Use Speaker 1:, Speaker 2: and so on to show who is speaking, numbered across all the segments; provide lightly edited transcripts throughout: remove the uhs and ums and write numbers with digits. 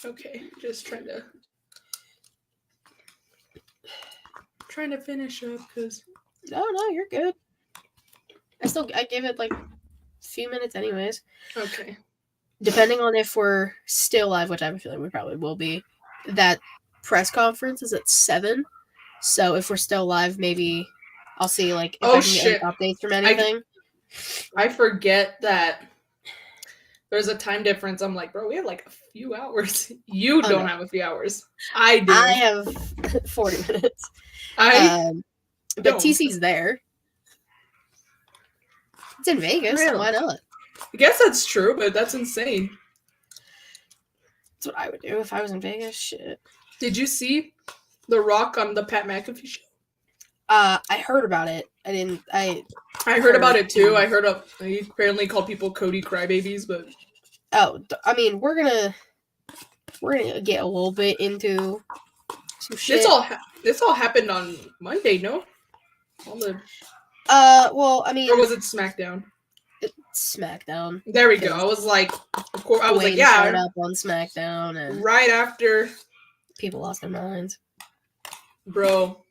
Speaker 1: Okay, just trying to finish up because.
Speaker 2: No, you're good. I gave it like a few minutes, anyways.
Speaker 1: Okay.
Speaker 2: Depending on if we're still live, which I have a feeling we probably will be. That press conference is at 7. So if we're still live, maybe I'll see like if I can get like, updates from anything.
Speaker 1: I forget that there's a time difference. I'm like, bro, we have like a few hours. You don't have a few hours. I do.
Speaker 2: I have 40 minutes. But TC's there. It's in Vegas. Really? Why not?
Speaker 1: I guess that's true, but that's insane.
Speaker 2: That's what I would do if I was in Vegas. Shit.
Speaker 1: Did you see The Rock on the Pat McAfee show?
Speaker 2: I heard about it. I
Speaker 1: heard about it too. I heard he apparently called people Cody crybabies, but
Speaker 2: I mean, we're gonna get a little bit into some shit.
Speaker 1: This all happened on Monday, no?
Speaker 2: Well, I mean,
Speaker 1: or was it SmackDown?
Speaker 2: SmackDown.
Speaker 1: There we go. I was like, of course. I was like, yeah.
Speaker 2: Showed up on SmackDown, and
Speaker 1: right after,
Speaker 2: people lost their minds.
Speaker 1: Bro,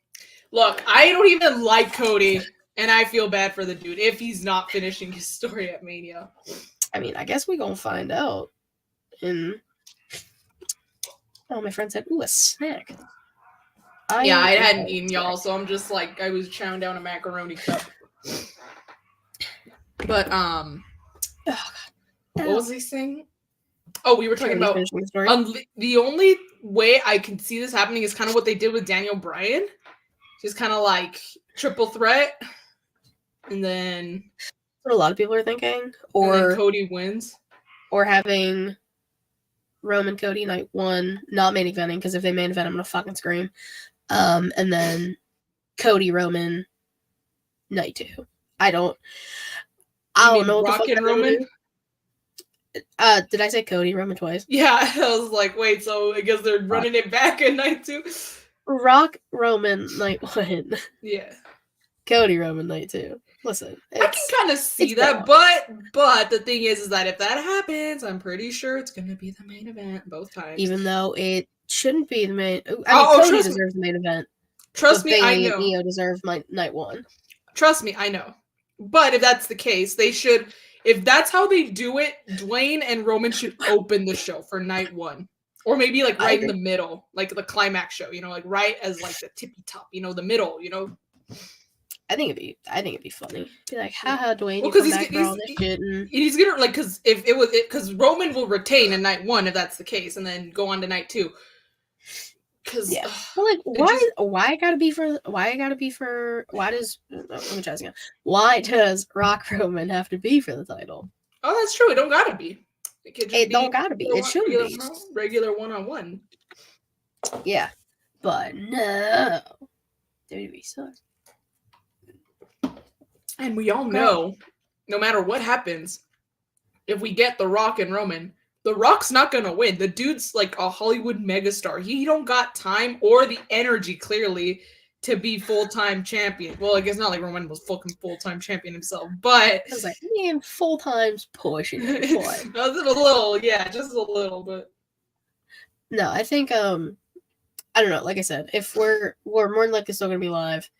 Speaker 1: look, I don't even like Cody, and I feel bad for the dude if he's not finishing his story at Mania.
Speaker 2: I mean, I guess we're gonna find out. Oh, my friend said, "Ooh, a snack."
Speaker 1: I hadn't eaten, y'all, so I'm just like, I was chowing down a macaroni cup. But what was he saying? Oh, we were talking about the only way I can see this happening is kind of what they did with Daniel Bryan, just kind of like triple threat, and then
Speaker 2: what a lot of people are thinking, or
Speaker 1: Cody wins,
Speaker 2: or having Roman Cody night 1, not main eventing, because if they main event, I'm gonna fucking scream. And then Cody Roman night 2. I don't know what
Speaker 1: Rock
Speaker 2: the fuck
Speaker 1: and Roman.
Speaker 2: Did I say Cody Roman twice?
Speaker 1: Yeah, I was like, wait, so I guess they're running it back at night 2.
Speaker 2: Rock Roman night 1.
Speaker 1: Yeah.
Speaker 2: Cody Roman night 2. Listen,
Speaker 1: I can kind of see that, but the thing is that if that happens, I'm pretty sure it's gonna be the main event both times.
Speaker 2: Even though it shouldn't be the main. I mean, Cody deserves the main event.
Speaker 1: Trust me, I know.
Speaker 2: Neo deserves night 1.
Speaker 1: Trust me, I know. But if that's the case, they should. If that's how they do it, Dwayne and Roman should open the show for night 1, or maybe like right in the middle, like the climax show. Like right as like the tippy top. The middle.
Speaker 2: I think it'd be funny. Be like, haha, Dwayne,
Speaker 1: because he's gonna like because Roman will retain in night 1 if that's the case, and then go on to night 2. Because
Speaker 2: but like, why does Rock Roman have to be for the title?
Speaker 1: Oh, that's true. It don't gotta be.
Speaker 2: It don't gotta be. It should be
Speaker 1: regular 1-on-1.
Speaker 2: Yeah, but no, WWE sucks.
Speaker 1: And we all know, no matter what happens, if we get The Rock and Roman, The Rock's not gonna win. The dude's like a Hollywood megastar. He don't got time or the energy, clearly, to be full-time champion. Well, I guess not like Roman was fucking full-time champion himself, but...
Speaker 2: I was like, man, full-time's pushing it.
Speaker 1: A little, yeah, just a little, but...
Speaker 2: No, I think, I don't know, like I said, if we're more than likely still gonna be live,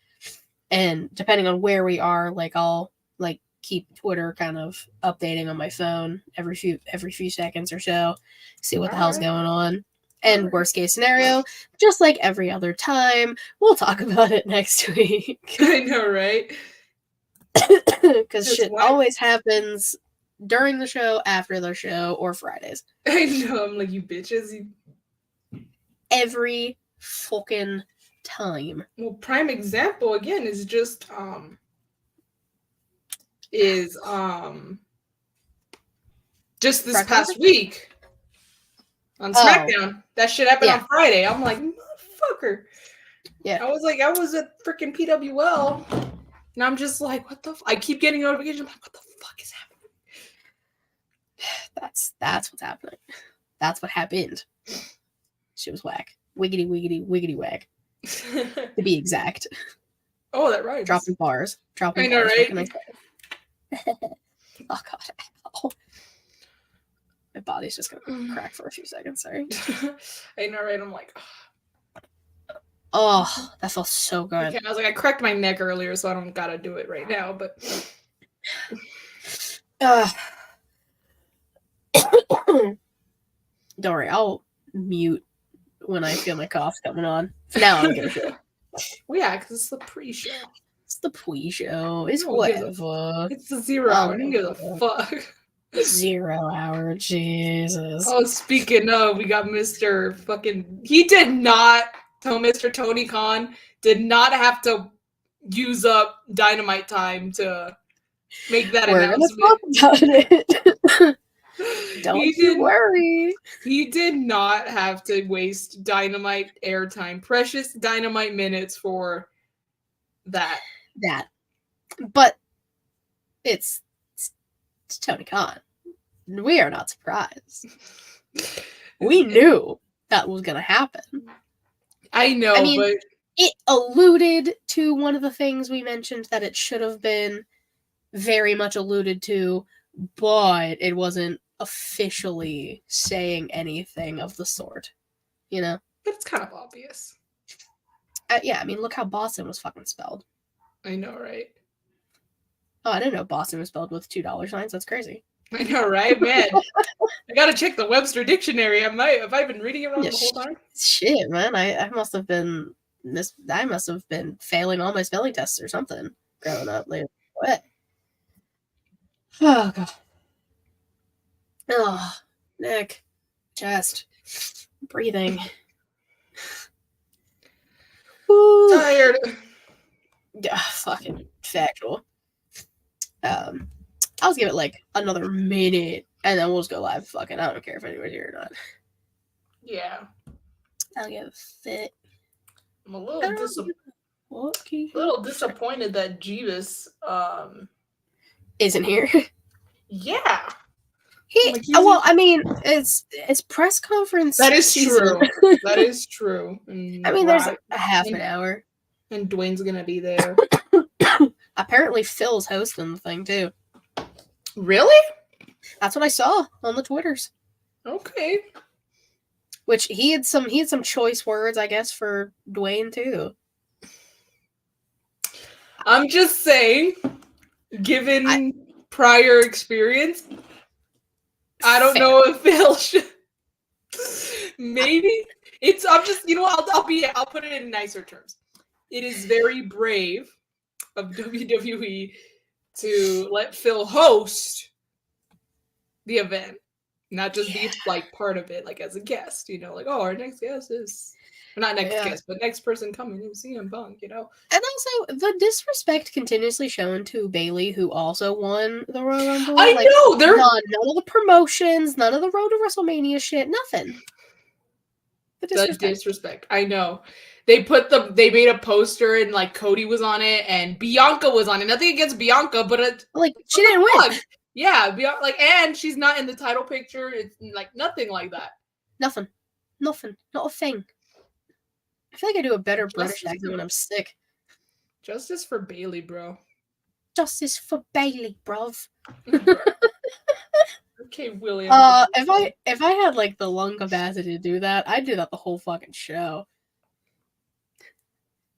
Speaker 2: and depending on where we are, like, I'll, like, keep Twitter kind of updating on my phone every few seconds or so, see what the hell's going on. And worst case scenario, just like every other time, we'll talk about it next week.
Speaker 1: I know, right?
Speaker 2: Because shit always happens during the show, after the show, or Fridays.
Speaker 1: I know, I'm like, you bitches.
Speaker 2: Every fucking time.
Speaker 1: Well, prime example again is just just this past week on SmackDown. That shit happened on Friday. I'm like, motherfucker.
Speaker 2: Yeah.
Speaker 1: I was at freaking PWL, and I'm just like, what the I keep getting notifications. I'm like, what the fuck is happening?
Speaker 2: That's what's happening. That's what happened. Shit was whack. Wiggity, wiggity, wiggity whack. To be exact.
Speaker 1: Oh, that right.
Speaker 2: Dropping bars.
Speaker 1: I know, right?
Speaker 2: Oh, God. My body's just gonna crack for a few seconds. Sorry.
Speaker 1: I know, right? I'm like,
Speaker 2: Oh, that felt so good.
Speaker 1: okay. I was like, I cracked my neck earlier, so I don't gotta do it right now. But
Speaker 2: don't worry, I'll mute when I feel my cough coming on. For now, I'm gonna feel.
Speaker 1: well, yeah, because it's the pre-show.
Speaker 2: It's the pre-show. It's
Speaker 1: No one gives
Speaker 2: whatever.
Speaker 1: It's the 0 hour. Who gives a fuck?
Speaker 2: 0 hour, Jesus.
Speaker 1: Oh, speaking of, we got Mr. fucking. He did not tell Mr. Tony Khan did not have to use up Dynamite time to make that
Speaker 2: We're
Speaker 1: announcement.
Speaker 2: gonna talk about it. Don't you worry.
Speaker 1: He did not have to waste Dynamite airtime, precious Dynamite minutes for that.
Speaker 2: But it's Tony Khan. We are not surprised. We knew that was going to happen.
Speaker 1: I know,
Speaker 2: I mean,
Speaker 1: but
Speaker 2: it alluded to one of the things we mentioned that it should have been very much alluded to, but it wasn't officially saying anything of the sort. You know?
Speaker 1: But it's kind of obvious.
Speaker 2: Yeah, I mean, look how Boston was fucking spelled.
Speaker 1: I know, right?
Speaker 2: Oh, I didn't know Boston was spelled with $2 signs. That's crazy.
Speaker 1: I know, right, man? I gotta check the Webster dictionary. Have I been reading it wrong the whole time?
Speaker 2: Shit, man. I must have been failing all my spelling tests or something growing up. Like, what? Oh god. Oh, neck, chest, breathing. Woo.
Speaker 1: Tired.
Speaker 2: Yeah, fucking factual. I'll just give it like another minute and then we'll just go live. Fucking, I don't care if anyone's here or not.
Speaker 1: Yeah.
Speaker 2: I'll give a fit.
Speaker 1: I'm a little disappointed that Jeebus
Speaker 2: isn't here.
Speaker 1: Yeah.
Speaker 2: I mean, it's press conference.
Speaker 1: That is
Speaker 2: season.
Speaker 1: true. That is true. And
Speaker 2: I mean, there's a half an hour.
Speaker 1: And Dwayne's gonna be there.
Speaker 2: Apparently, Phil's hosting the thing too.
Speaker 1: Really?
Speaker 2: That's what I saw on the Twitters.
Speaker 1: Okay.
Speaker 2: Which he had some choice words, I guess, for Dwayne too.
Speaker 1: I'm just saying, given prior experience, I don't know if Phil should. Maybe I'm just, you know, I'll put it in nicer terms. It is very brave of WWE to let Phil host the event, not just be like part of it, like as a guest. You know, like, oh, our next guest is. Not next guest, but next person coming is CM Punk, you know?
Speaker 2: And also, the disrespect continuously shown to Bayley, who also won the Royal Rumble.
Speaker 1: I know!
Speaker 2: None of the promotions, none of the Road to WrestleMania shit, nothing.
Speaker 1: The disrespect. I know. They made a poster and, like, Cody was on it, and Bianca was on it. Nothing against Bianca, but
Speaker 2: she didn't win.
Speaker 1: Yeah, and she's not in the title picture. It's, like, nothing like that.
Speaker 2: Nothing. Not a thing. I feel like I do a better British accent when I'm sick.
Speaker 1: Justice for Bayley, bro.
Speaker 2: Justice for Bayley, bruv.
Speaker 1: Okay, William.
Speaker 2: If I had like the lung capacity to do that, I'd do that the whole fucking show.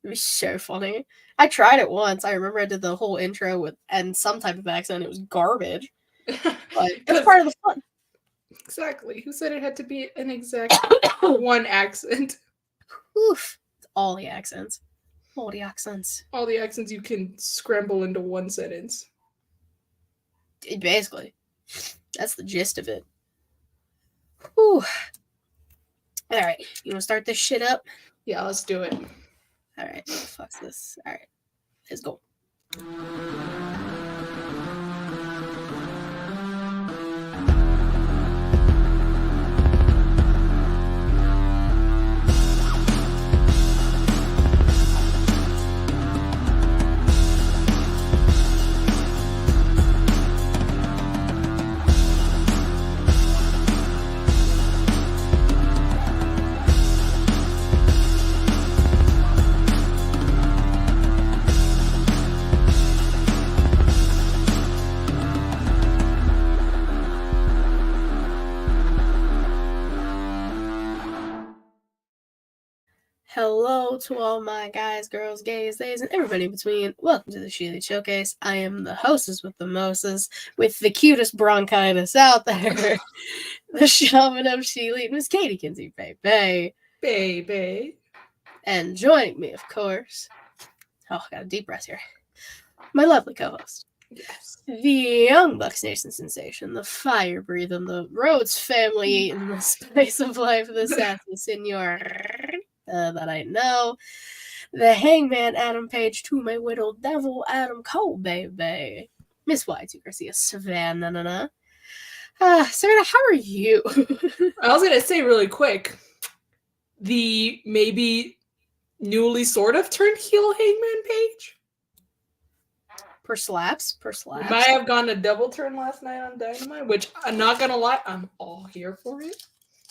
Speaker 2: It'd be so funny. I tried it once. I remember I did the whole intro and some type of accent. It was garbage. But it's part of the fun.
Speaker 1: Exactly. Who said it had to be an exact one accent?
Speaker 2: Oof. All the accents. All the accents.
Speaker 1: All the accents you can scramble into one sentence.
Speaker 2: Basically. That's the gist of it. Whew. Alright. You want to start this shit up?
Speaker 1: Yeah, let's do it.
Speaker 2: Alright. Fuck's this. Alright. Let's go. Hello to all my guys, girls, gays, days, and everybody in between. Welcome to the She Elite Showcase. I am the hostess with the mostest, with the cutest bronchitis out there. The shaman of She Elite, Miss Katie Kinsey Baby.
Speaker 1: Baby.
Speaker 2: And joining me, of course, I got a deep breath here, my lovely co-host.
Speaker 1: Yes.
Speaker 2: The Young Bucks Nation sensation, the fire breathing, the Rhodes family in the spice of life, the sassy senor that I know, the hangman Adam Page to my widow devil Adam Cole, baby. Miss Y2 Garcia, Savannah. Savannah, how are you?
Speaker 1: I was gonna say really quick, the maybe newly sort of turned heel Hangman Page
Speaker 2: Per slaps.
Speaker 1: might have gone a double turn last night on Dynamite, which I'm not gonna lie, I'm all here for it.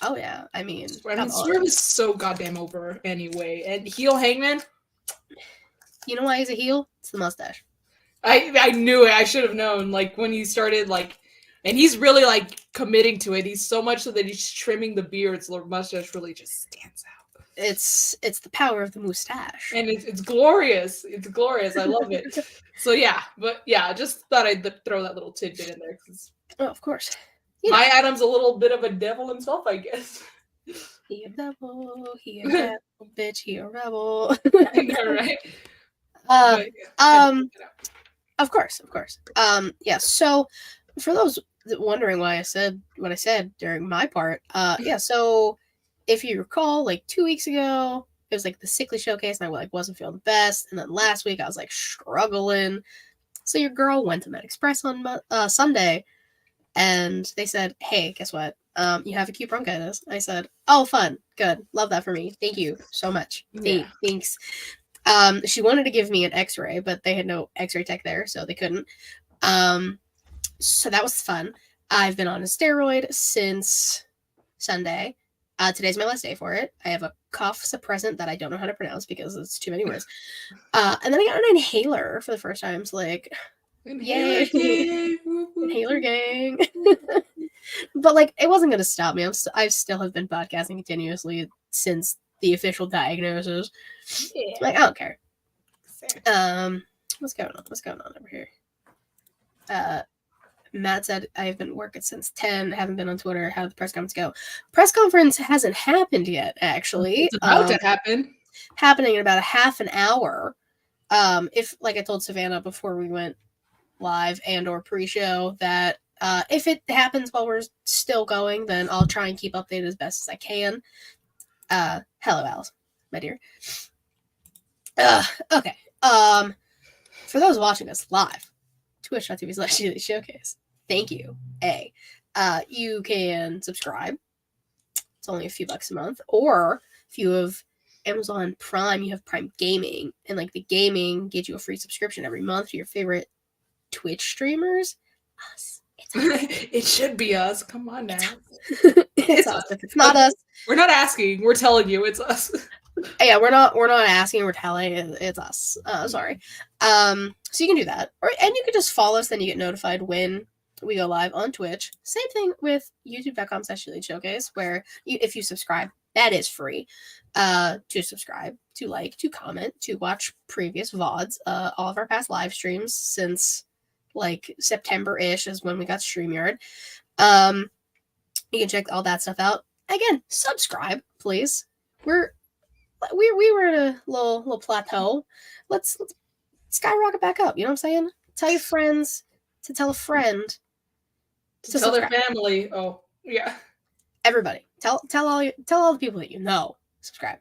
Speaker 2: Oh yeah, I mean
Speaker 1: Swerve is so goddamn over anyway, and heel Hangman.
Speaker 2: You know why he's a heel? It's the mustache.
Speaker 1: I knew it. I should have known. Like when he started, like, and he's really like committing to it. He's so much so that he's trimming the beard, so the mustache really just stands out.
Speaker 2: It's the power of the mustache,
Speaker 1: and it's glorious. It's glorious. I love it. So yeah, but yeah, just thought I'd throw that little tidbit in there because
Speaker 2: of course.
Speaker 1: My Adam's a little bit of a devil himself, I guess.
Speaker 2: He a devil, he a devil, bitch, he a rebel.
Speaker 1: I know, right?
Speaker 2: Of course. Yeah, so for those wondering why I said what I said during my part, yeah, so if you recall, like 2 weeks ago, it was like the sickly showcase and I like wasn't feeling the best, and then last week I was like struggling. So your girl went to Med Express on Sunday, and they said, hey, guess what? You have acute bronchitis. I said, oh, fun. Good. Love that for me. Thank you so much.
Speaker 1: Yeah.
Speaker 2: Thanks. She wanted to give me an x-ray, but they had no x-ray tech there, so they couldn't. So that was fun. I've been on a steroid since Sunday. Today's my last day for it. I have a cough suppressant that I don't know how to pronounce because it's too many words. And then I got an inhaler for the first time. So like,
Speaker 1: Inhaler
Speaker 2: yay. Inhaler gang. But like, it wasn't going to stop me. I still have been podcasting continuously since the official diagnosis.
Speaker 1: Yeah.
Speaker 2: Like, I don't care. What's going on over here? Matt said, I've been working since 10, haven't been on Twitter. How did the press conference go? Press conference hasn't happened yet, actually.
Speaker 1: It's about to happen.
Speaker 2: Happening in about a half an hour. If, like I told Savannah before we went live and or pre-show, that if it happens while we're still going, then I'll try and keep updated as best as I can. Hello, Alice, my dear. Okay. For those watching us live, twitch.tv/Showcase. Thank you. You can subscribe. It's only a few bucks a month. Or if you have Amazon Prime, you have Prime Gaming. And like the gaming gives you a free subscription every month to your favorite Twitch streamers. Us.
Speaker 1: It should be us. Come on now.
Speaker 2: It's us. If it's not us.
Speaker 1: We're not asking. We're telling you it's us.
Speaker 2: Yeah, we're not asking, we're telling. It's us. Sorry. So you can do that. And you can just follow us, then you get notified when we go live on Twitch. Same thing with youtube.com/Showcase, where if you subscribe, that is free. To subscribe, to like, to comment, to watch previous VODs, all of our past live streams since like September-ish is when we got StreamYard. You can check all that stuff out. Again, subscribe, please. We were at a little plateau. Let's skyrocket back up. You know what I'm saying? Tell your friends to tell a friend
Speaker 1: to tell their family. Oh, yeah.
Speaker 2: Everybody. Tell all the people that you know. Subscribe.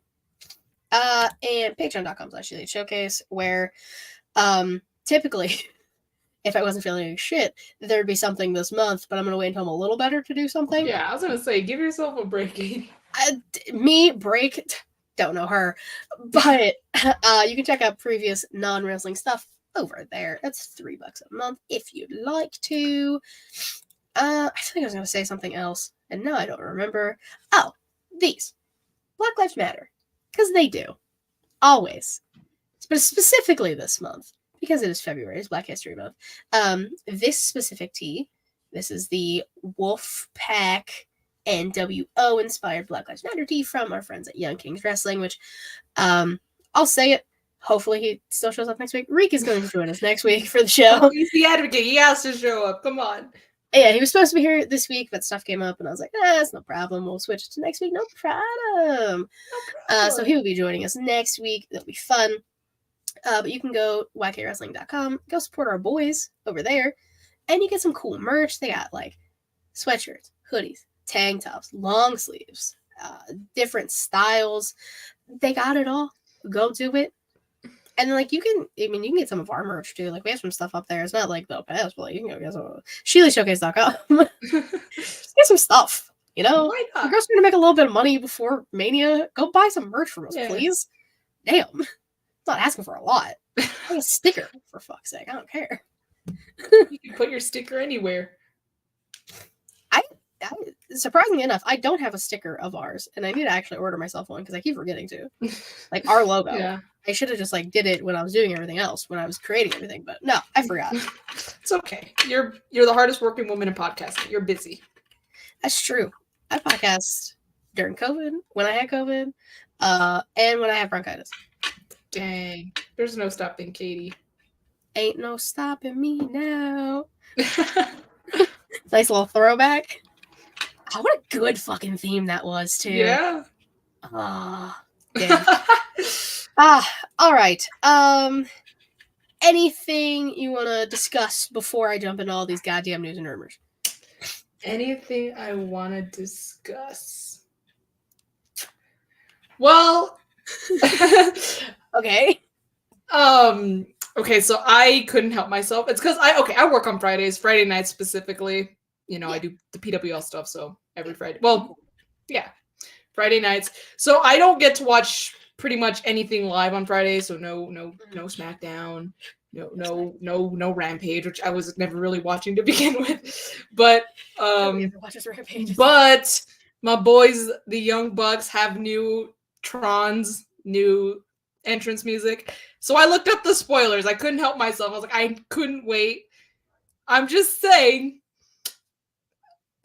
Speaker 2: And patreon.com/Showcase, where typically if I wasn't feeling like shit, there'd be something this month, but I'm gonna wait until I'm a little better to do something.
Speaker 1: Yeah, I was gonna say, give yourself a break.
Speaker 2: Don't know her, but you can check out previous non-wrestling stuff over there. That's $3 a month if you'd like to. I think I was gonna say something else, and now I don't remember. Oh, these Black Lives Matter, because they do, always, but specifically this month because it is February. It's Black History Month. This specific tee, this is the Wolfpack NWO inspired Black Lives Matter tee from our friends at Young Kings Wrestling, which I'll say it. Hopefully he still shows up next week. Reek is going to join us next week for the show.
Speaker 1: Oh, he's the advocate. He has to show up. Come on.
Speaker 2: Yeah, he was supposed to be here this week, but stuff came up, and I was like, it's no problem. We'll switch it to next week. No problem. So he will be joining us next week. It'll be fun. But you can go YKWrestling.com, go support our boys over there, and you get some cool merch. They got like sweatshirts, hoodies, tank tops, long sleeves, different styles. They got it all. Go do it. And like you can get some of our merch too. Like we have some stuff up there. It's not like the past, but like you can go get some SheelyShowcase.com. Just get some stuff. You know,
Speaker 1: Why not?
Speaker 2: the girls are gonna make a little bit of money before Mania. Go buy some merch from us, please. Damn, I'm not asking for a lot. Like a sticker for fuck's sake. I don't care.
Speaker 1: You can put your sticker anywhere.
Speaker 2: Surprisingly enough, I don't have a sticker of ours, and I need to actually order myself one because I keep forgetting to. Like our logo.
Speaker 1: Yeah.
Speaker 2: I should have just like did it when I was doing everything else, when I was creating everything, but no, I forgot.
Speaker 1: It's okay. You're the hardest working woman in podcasting. You're busy.
Speaker 2: That's true. I podcast during COVID, when I had COVID, and when I had bronchitis.
Speaker 1: Dang. There's no stopping Katie.
Speaker 2: Ain't no stopping me now. Nice little throwback. Oh, what a good fucking theme that was, too.
Speaker 1: Yeah.
Speaker 2: Damn. All right. Anything you want to discuss before I jump into all these goddamn news and rumors?
Speaker 1: Anything I want to discuss? Well,
Speaker 2: okay.
Speaker 1: Okay, so I couldn't help myself. It's because I work on Fridays, Friday nights specifically. You know, I do the PWL stuff, so every Friday. Well, yeah, Friday nights. So I don't get to watch pretty much anything live on Friday. So no SmackDown, no Rampage, which I was never really watching to begin with. But but my boys, the Young Bucks, have new entrance music. So I looked up the spoilers. I couldn't help myself. I was like, I couldn't wait. I'm just saying,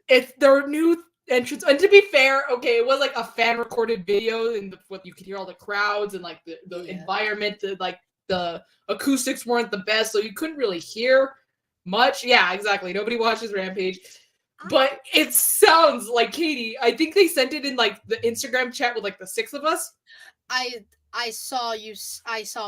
Speaker 1: it's their new entrance. And to be fair, okay, it was like a fan recorded video, and what you could hear all the crowds and like the environment. The acoustics weren't the best, so you couldn't really hear much. Yeah, exactly. Nobody watches Rampage. But it sounds like, Katie, I think they sent it in like the Instagram chat with like the 6 of us.
Speaker 2: I saw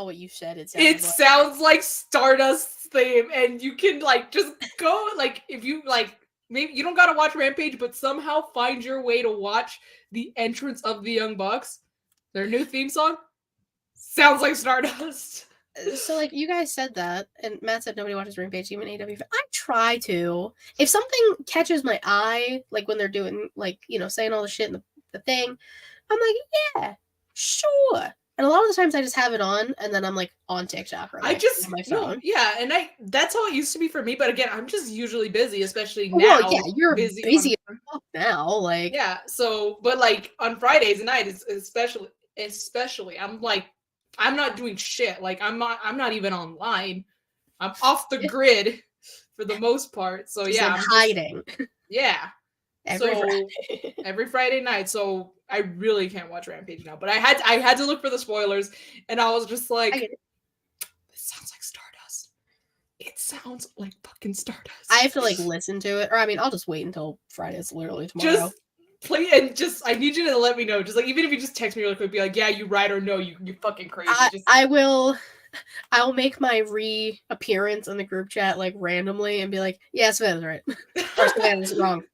Speaker 2: what you said.
Speaker 1: It sounds like Stardust's theme, and you can like just go like if you like maybe you don't gotta watch Rampage, but somehow find your way to watch the entrance of the Young Bucks. Their new theme song sounds like Stardust.
Speaker 2: So like you guys said that, and Matt said nobody watches Rampage, even AW. I try to. If something catches my eye, like when they're doing like saying all the shit in the thing, I'm like, yeah, sure. And a lot of the times I just have it on, and then I'm like on TikTok or like, on my phone.
Speaker 1: And that's how it used to be for me. But again, I'm just usually busy, especially now.
Speaker 2: Well, yeah, you're busy now. Like
Speaker 1: So, but like on Fridays night, especially, I'm like, I'm not doing shit. Like I'm not even online. I'm off the grid for the most part. So
Speaker 2: I'm hiding.
Speaker 1: Every Friday night. So I really can't watch Rampage now. But I had to look for the spoilers, and I was just like, this sounds like Stardust. It sounds like fucking Stardust.
Speaker 2: I have to like listen to it, or I mean, I'll just wait until Friday. It's literally tomorrow.
Speaker 1: Just play and just I need you to let me know. Just like even if you just text me really quick, be like, yeah, you right or no, you fucking crazy. I'll
Speaker 2: make my reappearance in the group chat like randomly and be like, yeah, Savannah's right. Or Savannah's wrong.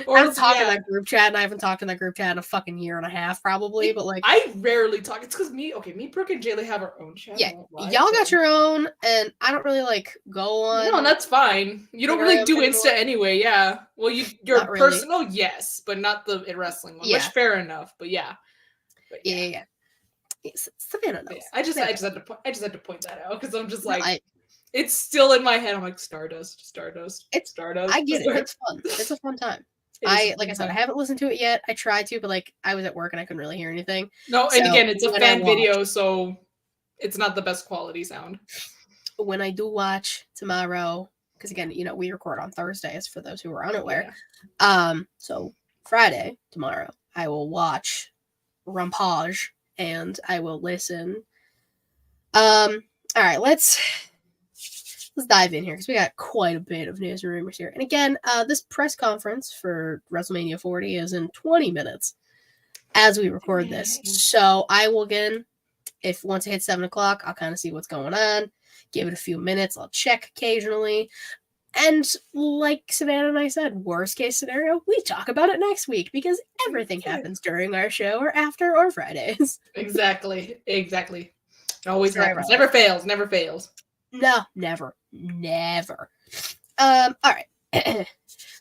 Speaker 2: Or I haven't talked in that group chat, and I haven't talked in that group chat in a fucking year and a half, probably. But like,
Speaker 1: I rarely talk. It's because me, Brooke, and Jaylee have our own chat.
Speaker 2: Yeah, y'all got your own, and I don't really like go on.
Speaker 1: No, that's fine. You don't really do Insta anyway. Yeah. Well, your personal, really. Yes, but not the wrestling one. Yeah. Which fair enough. But yeah.
Speaker 2: Yeah. Savannah knows.
Speaker 1: Yeah. I just had to point that out because I'm just like. It's still in my head. I'm like Stardust. It's Stardust.
Speaker 2: I get it. It's fun. It's a fun time. I haven't listened to it yet. I tried to, but like I was at work and I couldn't really hear anything.
Speaker 1: No, and again, it's a fan video, so it's not the best quality sound.
Speaker 2: When I do watch tomorrow, because again, we record on Thursdays for those who are unaware. So Friday, tomorrow, I will watch Rampage and I will listen. All right, let's dive in here because we got quite a bit of news and rumors here. And again, this press conference for WrestleMania 40 is in 20 minutes as we record this. So I will again, if once it hits 7 o'clock, I'll kind of see what's going on, give it a few minutes, I'll check occasionally. And like Savannah and I said, worst case scenario, we talk about it next week because everything happens during our show or after or Fridays.
Speaker 1: Exactly. Always
Speaker 2: Right,
Speaker 1: happens.
Speaker 2: right.
Speaker 1: Never fails.
Speaker 2: No, never. All right.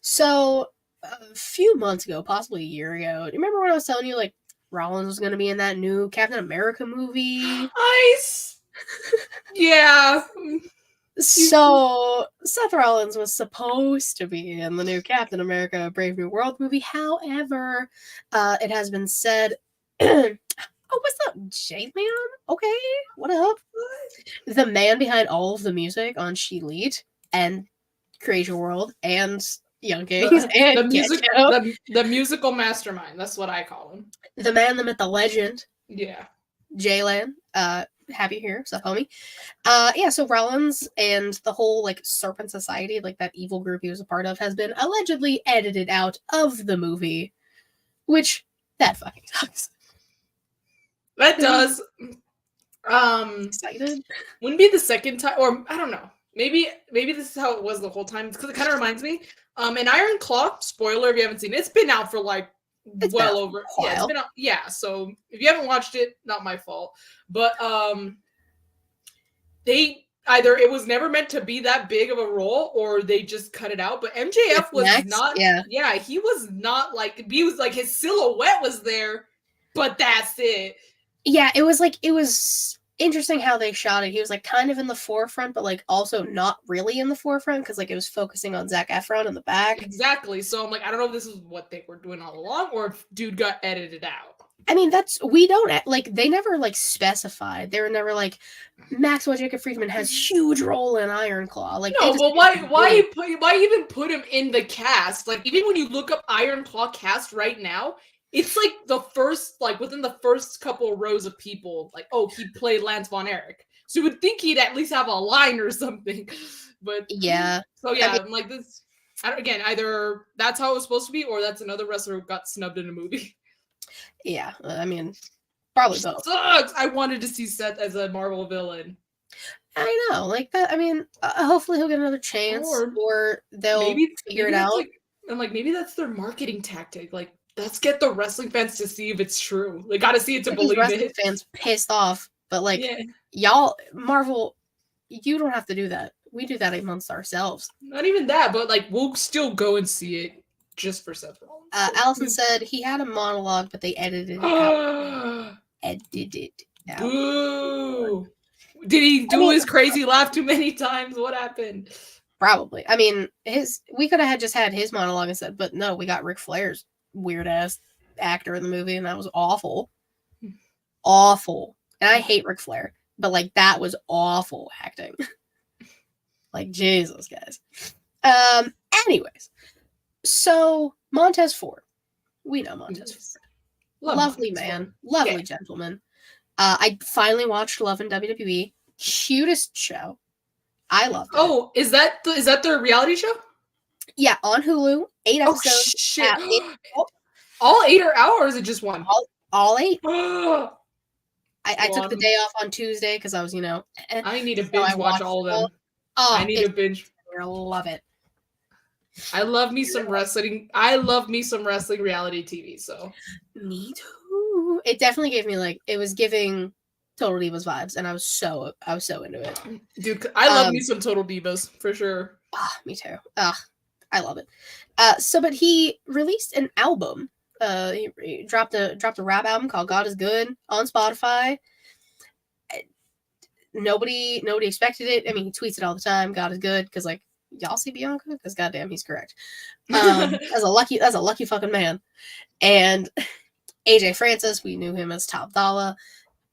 Speaker 2: So a few months ago, possibly a year ago, do you remember when I was telling you like Rollins was going to be in that new Captain America movie?
Speaker 1: Ice. Yeah.
Speaker 2: So Seth Rollins was supposed to be in the new Captain America Brave New World movie. However, it has been said. Oh, what's up, J-Man? Okay, what up? The man behind all of the music on She Lead and Crazy World and Young Kings and
Speaker 1: the musical mastermind. That's what I call him.
Speaker 2: The man, the myth, the legend.
Speaker 1: Yeah.
Speaker 2: Jaylan. Happy here, sup, homie. Yeah, so Rollins and the whole like Serpent Society, like that evil group he was a part of, has been allegedly edited out of the movie, which that fucking sucks.
Speaker 1: That does.
Speaker 2: Excited?
Speaker 1: Wouldn't be the second time, or I don't know. Maybe this is how it was the whole time because it kind of reminds me. An Iron Claw. Spoiler if you haven't seen it. It's been out for like well over. Yeah, it's been out. Yeah, so if you haven't watched it, not my fault. But they either it was never meant to be that big of a role, or they just cut it out. But MJF was not. Yeah, he was not like he was like his silhouette was there, but that's it.
Speaker 2: Yeah, it was interesting how they shot it. He was like kind of in the forefront, but like also not really in the forefront because like it was focusing on Zac Efron in the back.
Speaker 1: Exactly. So I'm like, I don't know if this is what they were doing all along or if dude got edited out.
Speaker 2: I mean, we don't like they never like specified. They were never like Maxwell Jacob Friedman has huge role in Iron Claw. Like
Speaker 1: no, but why even put him in the cast? Like even when you look up Iron Claw cast right now. It's like the first, like within the first couple of rows of people, like, oh, he played Lance Von Erich. So you would think he'd at least have a line or something. But
Speaker 2: yeah.
Speaker 1: So yeah, I'm like this. Again, either that's how it was supposed to be, or that's another wrestler who got snubbed in a movie.
Speaker 2: Yeah, I mean, probably both.
Speaker 1: Sucks. I wanted to see Seth as a Marvel villain.
Speaker 2: I know, like that. I mean, hopefully he'll get another chance, or they'll figure it out.
Speaker 1: Maybe that's their marketing tactic. Like, let's get the wrestling fans to see if it's true. They got to see it to believe it.
Speaker 2: Fans pissed off, but like y'all, Marvel, you don't have to do that. We do that amongst ourselves.
Speaker 1: Not even that, but like we'll still go and see it just for Seth Rollins.
Speaker 2: Allison said he had a monologue, but they edited it out. Edited out.
Speaker 1: Boo! Did he do his crazy laugh too many times? What happened?
Speaker 2: Probably. I mean, we could have just had his monologue instead, but no, we got Ric Flair's weird ass actor in the movie, and that was awful. Awful. And I hate Ric Flair, but like that was awful acting. Like Jesus, guys. Anyways, so Montez Ford. We know Montez Ford. Lovely man. Lovely gentleman. I finally watched Love in WWE. Cutest show. I loved it.
Speaker 1: Oh, is that their reality show?
Speaker 2: Yeah, on Hulu. 8 episodes.
Speaker 1: Oh, shit. All 8 are out, or is it just one?
Speaker 2: All 8. I took the day off on Tuesday because I was,
Speaker 1: I need to binge watch all of them. I need to binge.
Speaker 2: I love it.
Speaker 1: I love me some wrestling. I love me some wrestling reality TV. So
Speaker 2: me too. It definitely gave me it was giving Total Divas vibes, and I was so into it.
Speaker 1: Dude, I love me some Total Divas for sure.
Speaker 2: Me too. I love it. But he released an album. He dropped a rap album called God Is Good on Spotify. Nobody expected it. I mean, he tweets it all the time. God is good because y'all see Bianca because goddamn, he's correct. That's a lucky fucking man. And AJ Francis, we knew him as Top Dollar,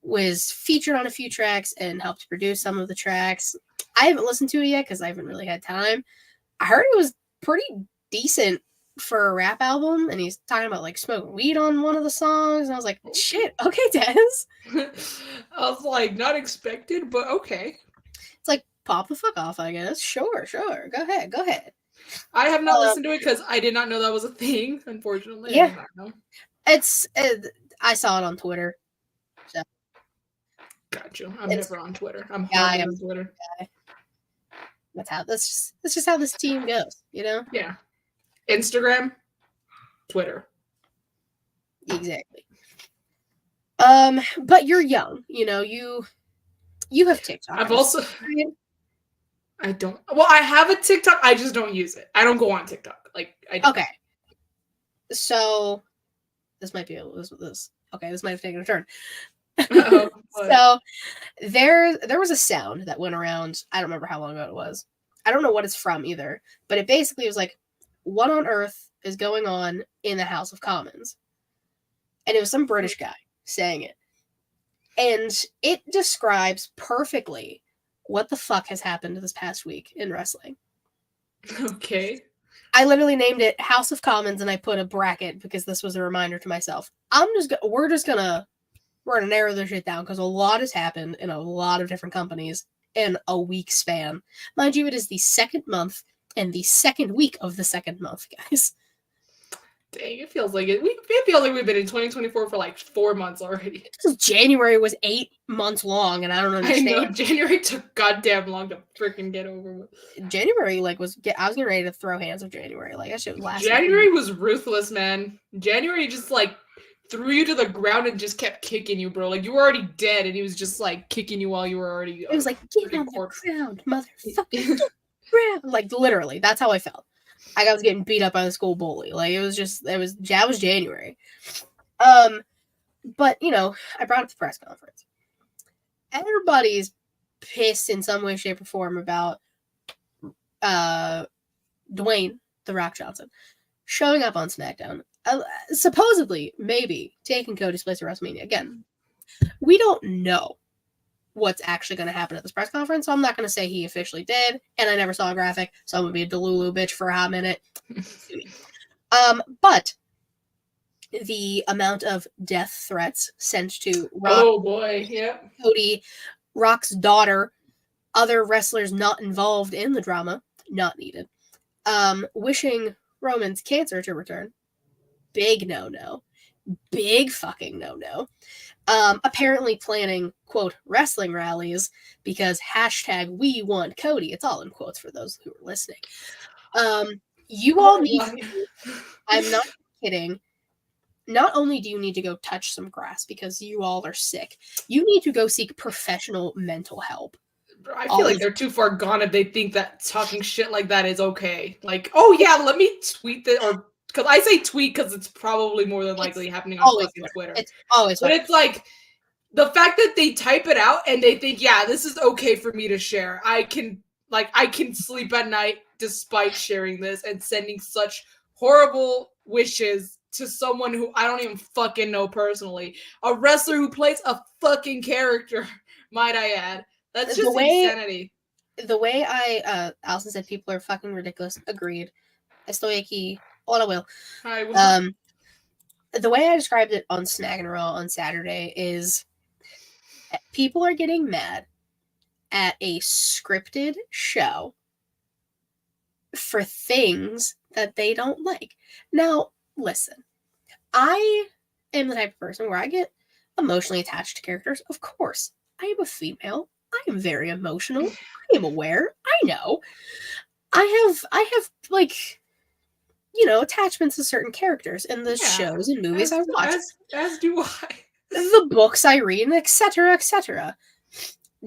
Speaker 2: was featured on a few tracks and helped produce some of the tracks. I haven't listened to it yet because I haven't really had time. I heard it was pretty decent for a rap album, and he's talking about like smoking weed on one of the songs, and I was like, shit, okay, Des.
Speaker 1: I was like, not expected, but okay.
Speaker 2: It's like, pop the fuck off, I guess. Sure. Go ahead.
Speaker 1: I have not listened to it because I did not know that was a thing, unfortunately.
Speaker 2: Yeah.
Speaker 1: I did not know.
Speaker 2: I saw it on Twitter. So.
Speaker 1: Gotcha. I'm never on Twitter. I'm on Twitter.
Speaker 2: That's just how this team goes, you know?
Speaker 1: Yeah. Instagram, Twitter.
Speaker 2: Exactly. But you're young, you know, you have TikTok.
Speaker 1: I've also I don't. Well, I have a TikTok. I just don't use it. I don't go on TikTok. Like,
Speaker 2: okay. So this might be this. Okay, this might have taken a turn. So there was a sound that went around. I don't remember how long ago it was. I don't know what it's from either. But it basically was like, what on earth is going on in the House of Commons? And it was some British guy saying it. And it describes perfectly what the fuck has happened this past week in wrestling.
Speaker 1: Okay.
Speaker 2: I literally named it House of Commons, and I put a bracket because this was a reminder to myself. We're gonna narrow this shit down because a lot has happened in a lot of different companies in a week span. Mind you, it is the second month and the second week of the second month, guys.
Speaker 1: Dang, it feels like it. It feels like we've been in 2024 for like 4 months already.
Speaker 2: January was 8 months long, and I don't understand.
Speaker 1: I know January took goddamn long to freaking get over with.
Speaker 2: January, I was getting ready to throw hands with January. Like that shit was last.
Speaker 1: January was ruthless, man. January just like threw you to the ground and just kept kicking you, bro. Like you were already dead, and he was just like kicking you while you were already.
Speaker 2: It was like, get on the ground, motherfucker, get on the ground. Like literally, that's how I felt. I was getting beat up by the school bully. Like that was January. But you know, I brought up the press conference. Everybody's pissed in some way, shape, or form about Dwayne The Rock Johnson showing up on SmackDown. Supposedly, maybe taking Cody's place at WrestleMania. Again, we don't know what's actually going to happen at this press conference, so I'm not going to say he officially did, and I never saw a graphic, so I'm going to be a Delulu bitch for a hot minute. But the amount of death threats sent to Rock,
Speaker 1: oh boy, yeah,
Speaker 2: Cody, Rock's daughter, other wrestlers not involved in the drama, not needed. Wishing Roman's cancer to return, big no-no. Big fucking no-no. Apparently planning, quote, wrestling rallies because hashtag we want Cody. It's all in quotes for those who are listening. You all need to, I'm not kidding. Not only do you need to go touch some grass because you all are sick, you need to go seek professional mental help.
Speaker 1: I feel like they're too far gone if they think that talking shit like that is okay. Like, oh yeah, let me tweet that, or because I say tweet because it's probably more than likely happening on fucking Twitter.
Speaker 2: It's always,
Speaker 1: but it's like the fact that they type it out and they think, yeah, this is okay for me to share. I can sleep at night despite sharing this and sending such horrible wishes to someone who I don't even fucking know personally. A wrestler who plays a fucking character, might I add. That's just insanity.
Speaker 2: The way Allison said people are fucking ridiculous. Agreed. Estoy aquí. Hola, Will.
Speaker 1: Hi,
Speaker 2: the way I described it on Snag and Raw on Saturday is people are getting mad at a scripted show for things that they don't like. Now, listen, I am the type of person where I get emotionally attached to characters. Of course, I am a female. I am very emotional. I am aware. I know. I have like, you know, attachments to certain characters in the shows and movies I watch.
Speaker 1: As do I.
Speaker 2: The books I read, etc., etc.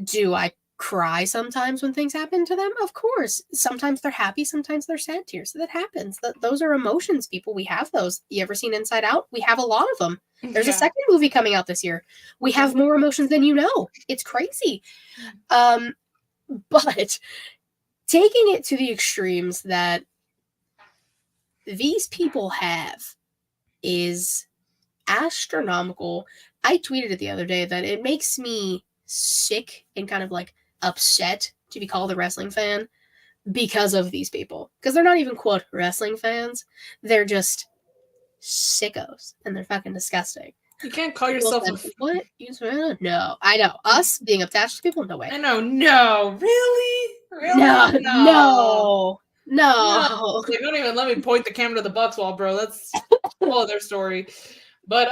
Speaker 2: Do I cry sometimes when things happen to them? Of course. Sometimes they're happy, sometimes they're sad tears. That happens. Those are emotions, people. We have those. You ever seen Inside Out? We have a lot of them. There's a second movie coming out this year. We have more emotions than you know. It's crazy. But taking it to the extremes that these people have is astronomical. I tweeted it the other day that it makes me sick and kind of like upset to be called a wrestling fan because of these people. Because they're not even, quote, wrestling fans. They're just sickos. And they're fucking disgusting.
Speaker 1: You can't call
Speaker 2: People
Speaker 1: yourself
Speaker 2: said, what? No. I know. Us being attached to people? No way.
Speaker 1: I know. No. Really? Really?
Speaker 2: No.
Speaker 1: No. Like, don't even let me point the camera to the Bucks wall, bro. That's all their story. But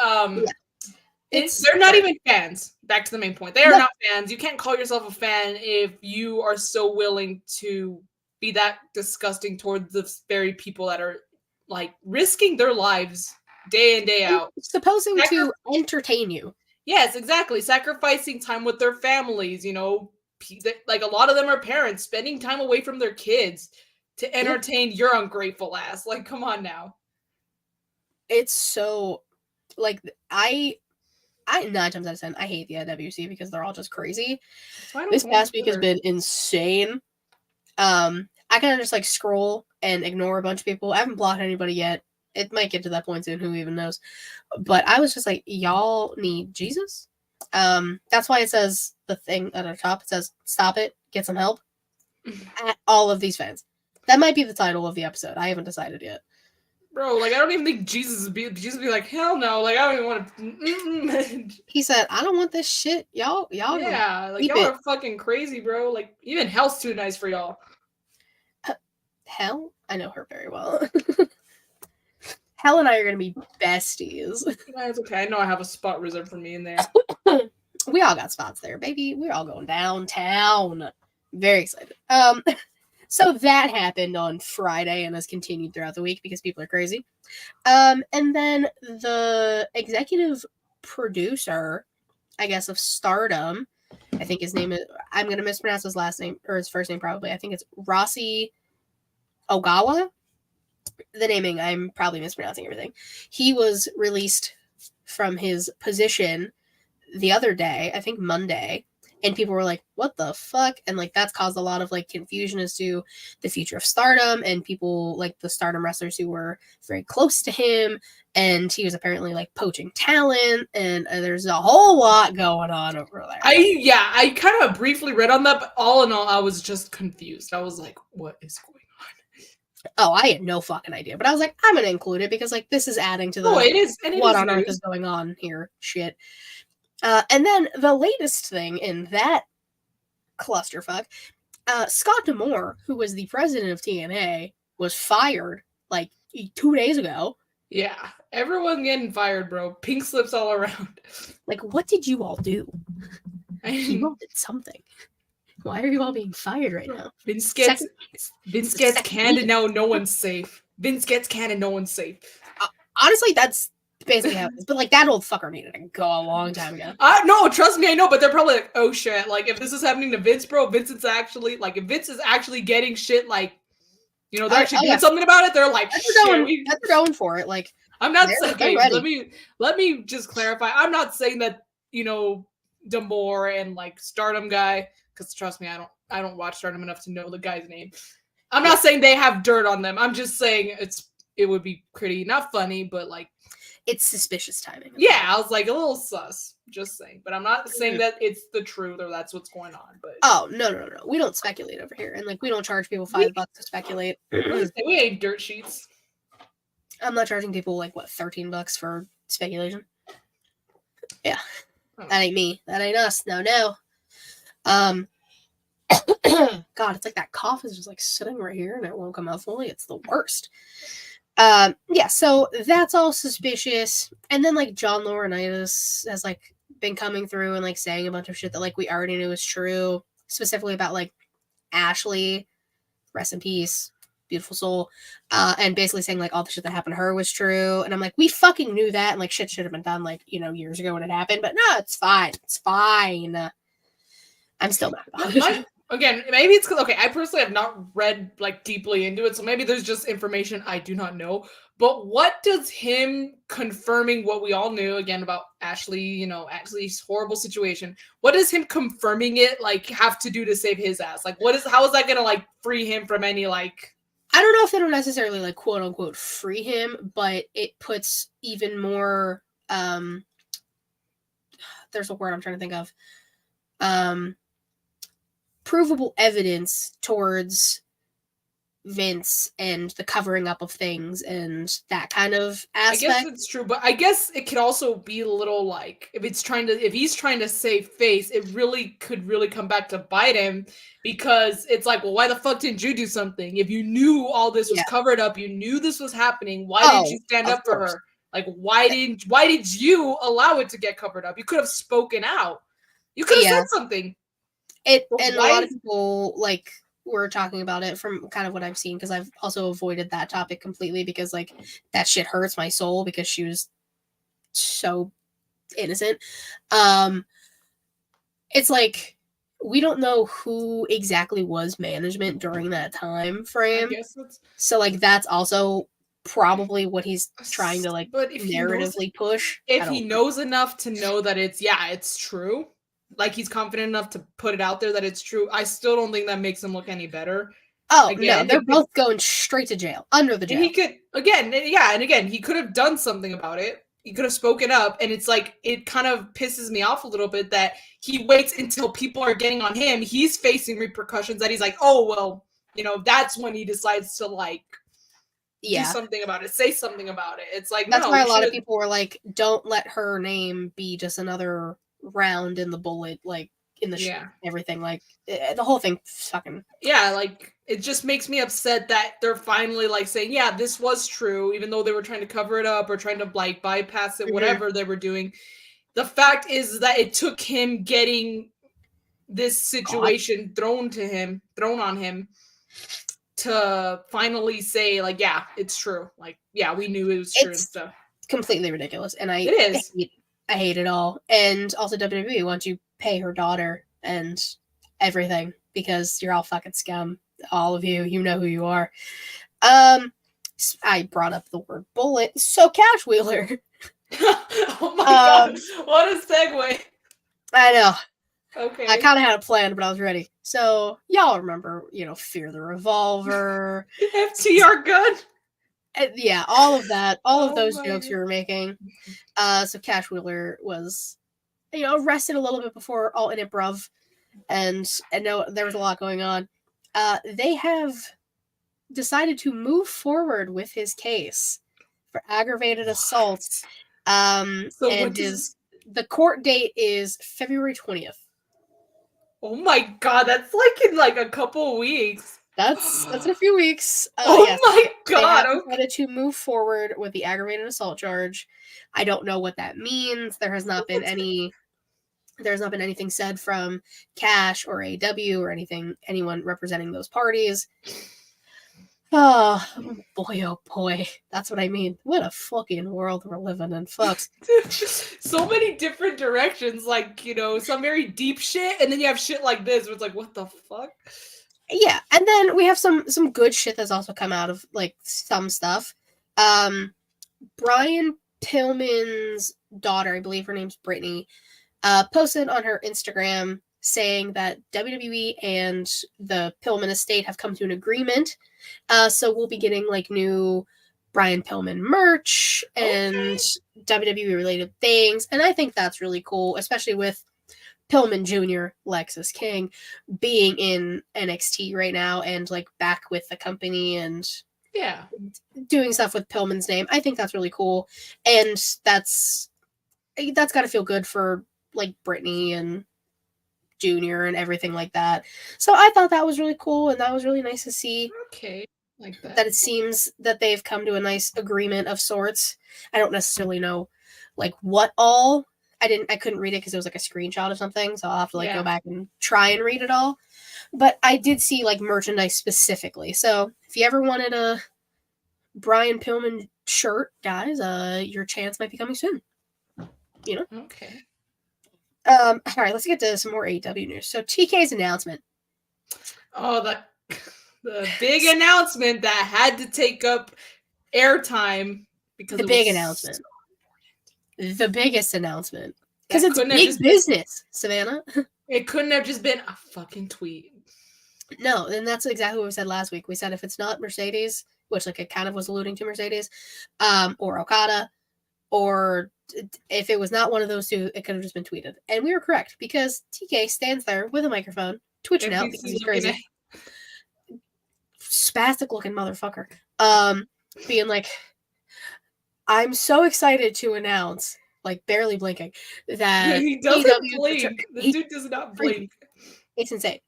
Speaker 1: they're not even fans. Back to the main point. They are not fans. You can't call yourself a fan if you are so willing to be that disgusting towards the very people that are like risking their lives day in, day out.
Speaker 2: Supposing to entertain you.
Speaker 1: Yes, exactly. Sacrificing time with their families, like a lot of them are parents, spending time away from their kids to entertain your ungrateful ass. Like, come on now.
Speaker 2: It's so, like, I 9 times out of 10, I hate the IWC because they're all just crazy. This past week has been insane. I kind of just like scroll and ignore a bunch of people. I haven't blocked anybody yet. It might get to that point soon, who even knows. But I was just like, y'all need Jesus? That's why it says the thing at the top, it says, stop it, get some help. At all of these fans. That might be the title of the episode. I haven't decided yet.
Speaker 1: Bro, like, I don't even think Jesus would be like, hell no. Like, I don't even want to.
Speaker 2: He said, I don't want this shit. Y'all.
Speaker 1: Yeah, like, y'all are fucking crazy, bro. Like, even hell's too nice for y'all.
Speaker 2: Hell? I know her very well. Hell and I are going to be besties.
Speaker 1: That's okay. I know I have a spot reserved for me in there.
Speaker 2: We all got spots there, baby. We're all going downtown. Very excited. So that happened on Friday and has continued throughout the week because people are crazy. And then the executive producer, I guess, of Stardom, I think his name is, I'm going to mispronounce his last name, or his first name probably. I think it's Rossi Ogawa. The naming, I'm probably mispronouncing everything. He was released from his position the other day, I think Monday, and people were like, what the fuck? And like that's caused a lot of like confusion as to the future of Stardom and people like the Stardom wrestlers who were very close to him, and he was apparently like poaching talent, and there's a whole lot going on over there.
Speaker 1: I kind of briefly read on that, but all in all, I was just confused. I was like, what is going on?
Speaker 2: Oh, I had no fucking idea, but I was like, I'm gonna include it because like this is adding to the what on earth is going on here shit. And then the latest thing in that clusterfuck, Scott D'Amore, who was the president of TNA, was fired like 2 days ago.
Speaker 1: Yeah, everyone getting fired, bro. Pink slips all around.
Speaker 2: Like, what did you all do? You all did something. Why are you all being fired right now?
Speaker 1: Vince gets canned and now no one's safe. Vince gets canned and no one's safe.
Speaker 2: Honestly, that's basically how it is. But like that old fucker needed to go a long time ago.
Speaker 1: No, trust me, I know. But they're probably like, oh shit. Like if this is happening to Vince, bro, Vincent's actually like, if Vince is actually getting shit, like, they're actually doing something about it. They're like,
Speaker 2: they're going for it. Like,
Speaker 1: I'm not saying. Okay, let me just clarify. I'm not saying that D'Amore and like Stardom guy. Because trust me, I don't watch Stardom enough to know the guy's name. I'm not saying they have dirt on them. I'm just saying it would be pretty, not funny, but like
Speaker 2: it's suspicious timing.
Speaker 1: Yeah, I was like a little sus. Just saying, but I'm not saying that it's the truth or that's what's going on. But
Speaker 2: no, we don't speculate over here, and like we don't charge people $5 to speculate.
Speaker 1: We ain't dirt sheets.
Speaker 2: I'm not charging people like what $13 for speculation. Yeah, that ain't me. That ain't us. No. God, it's like that cough is just like sitting right here and it won't come out fully. It's the worst. Yeah, so that's all suspicious. And then like John Laurinaitis has like been coming through and like saying a bunch of shit that like we already knew was true, specifically about like Ashley, rest in peace, beautiful soul, and basically saying like all the shit that happened to her was true. And I'm like, we fucking knew that, and like shit should have been done like years ago when it happened, but no, it's fine. I'm still mad about it.
Speaker 1: Again, maybe it's okay. I personally have not read like deeply into it, so maybe there's just information I do not know. But what does him confirming what we all knew again about Ashley, Ashley's horrible situation? What does him confirming it like have to do to save his ass? Like, how is that gonna like free him from any like?
Speaker 2: I don't know if it'll necessarily like quote unquote free him, but it puts even more. There's a word I'm trying to think of. Provable evidence towards Vince and the covering up of things and that kind of
Speaker 1: I guess
Speaker 2: aspect.
Speaker 1: it's true, but I guess it could also be a little like if he's trying to save face, it really could really come back to bite him because it's like, well, why the fuck didn't you do something? If you knew all this was
Speaker 2: Yeah.
Speaker 1: covered up, you knew this was happening, why didn't
Speaker 2: Oh,
Speaker 1: you stand
Speaker 2: of
Speaker 1: up for
Speaker 2: course.
Speaker 1: her? Like why did you allow it to get covered up? You could have spoken out. You could have
Speaker 2: Yeah.
Speaker 1: said something.
Speaker 2: It
Speaker 1: But
Speaker 2: and a
Speaker 1: why
Speaker 2: lot of
Speaker 1: is
Speaker 2: people like were talking about it from kind of what I've seen because I've also avoided that topic completely because like that shit hurts my soul because she was so innocent. Um it's like we don't know who exactly was management during that time
Speaker 1: I
Speaker 2: frame.
Speaker 1: guess that's
Speaker 2: So like that's also probably what he's trying to like
Speaker 1: but
Speaker 2: narratively push. I
Speaker 1: if he
Speaker 2: don't
Speaker 1: knows enough to know that it's true, like he's confident enough to put it out there that it's true, I still don't think that makes him look any better.
Speaker 2: Oh no,
Speaker 1: Again,
Speaker 2: they're both going straight to jail. Under the
Speaker 1: and
Speaker 2: jail.
Speaker 1: he could again, he could have done something about it. He could have spoken up, and it's like it kind of pisses me off a little bit that he waits until people are getting on him. He's facing repercussions that he's like, oh well, that's when he decides to like do
Speaker 2: Yeah.
Speaker 1: something about it, say something about it. It's like
Speaker 2: That's
Speaker 1: no,
Speaker 2: why
Speaker 1: you
Speaker 2: a lot
Speaker 1: should
Speaker 2: of
Speaker 1: have.
Speaker 2: people were like, don't let her name be just another round in the bullet, like in the
Speaker 1: Yeah.
Speaker 2: everything. Like the whole thing fucking.
Speaker 1: Yeah, like it just makes me upset that they're finally like saying, yeah, this was true, even though they were trying to cover it up or trying to like bypass it,
Speaker 2: Mhm.
Speaker 1: whatever they were doing. The fact is that it took him getting this
Speaker 2: God.
Speaker 1: situation thrown on him to finally say, like, yeah, it's true. Like, yeah, we knew it was true and
Speaker 2: It's
Speaker 1: stuff.
Speaker 2: completely ridiculous, and
Speaker 1: It is.
Speaker 2: I hate it all. And also WWE wants you pay her daughter and everything because you're all fucking scum. All of you, you know who you are. I brought up the word bullet. So Cash Wheeler.
Speaker 1: Oh my god, what a segue.
Speaker 2: I know.
Speaker 1: Okay.
Speaker 2: I kind of had a plan, but I was ready. So y'all remember, Fear the Revolver.
Speaker 1: FTR gun.
Speaker 2: Yeah, all of that, all of
Speaker 1: Oh
Speaker 2: those
Speaker 1: my
Speaker 2: jokes
Speaker 1: God.
Speaker 2: you were making. So Cash Wheeler was, arrested a little bit before All In It Bruv, and I know there was a lot going on. They have decided to move forward with his case for aggravated assault.
Speaker 1: So what
Speaker 2: And
Speaker 1: does
Speaker 2: the court date is February 20th.
Speaker 1: Oh my god, that's like in like a couple weeks.
Speaker 2: That's in a few weeks.
Speaker 1: Oh
Speaker 2: Yes,
Speaker 1: my
Speaker 2: they have
Speaker 1: god. Okay.
Speaker 2: decided to move forward with the aggravated assault charge. I don't know what that means. There's not been anything said from Cash or AW or anyone representing those parties. Oh boy, that's what I mean. What a fucking world we're living in, fucks.
Speaker 1: So many different directions, like some very deep shit, and then you have shit like this where it's like, what the fuck?
Speaker 2: Yeah, and then we have some good shit that's also come out of like some stuff. Brian Pillman's daughter, I believe her name's Brittany, posted on her Instagram saying that WWE and the Pillman estate have come to an agreement. So we'll be getting like new Brian Pillman merch and WWE related things. And I think that's really cool, especially with Pillman Jr., Lexis King, being in NXT right now and like back with the company and
Speaker 1: Yeah.
Speaker 2: doing stuff with Pillman's name. I think that's really cool. And that's got to feel good for like Brittany and Junior and everything like that. So I thought that was really cool and that was really nice to see.
Speaker 1: Okay. Like that.
Speaker 2: That it seems that they've come to a nice agreement of sorts. I don't necessarily know like what all. I couldn't read it because it was like a screenshot of something, so I'll have to like go back and try and read it all. But I did see like merchandise specifically. So if you ever wanted a Brian Pillman shirt, guys, your chance might be coming soon.
Speaker 1: Okay.
Speaker 2: All right, let's get to some more AEW news. So TK's announcement.
Speaker 1: Oh, the big announcement that had to take up airtime because
Speaker 2: the big announcement. The biggest announcement. Because it's big business, Savannah.
Speaker 1: It couldn't have just been a fucking tweet.
Speaker 2: No, and that's exactly what we said last week. We said if it's not Mercedes, which like it kind of was alluding to Mercedes, or Okada, or if it was not one of those two, it could have just been tweeted. And we were correct because TK stands there with a microphone, twitching out because he's crazy. spastic looking motherfucker. Being like, I'm so excited to announce, like barely blinking, that
Speaker 1: He doesn't
Speaker 2: AEW
Speaker 1: blink. The dude does not blink.
Speaker 2: It's insane.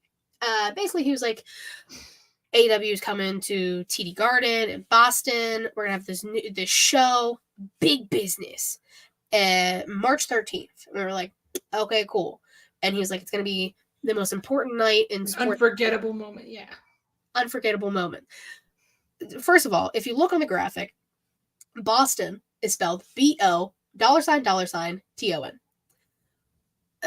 Speaker 2: Basically, he was like, AEW is coming to TD Garden in Boston. We're gonna have this show, big business, March 13th. And we were like, okay, cool. And he was like, it's gonna be the most important night in sports.
Speaker 1: Unforgettable moment, yeah.
Speaker 2: Unforgettable moment. First of all, if you look on the graphic, Boston is spelled BO $TON,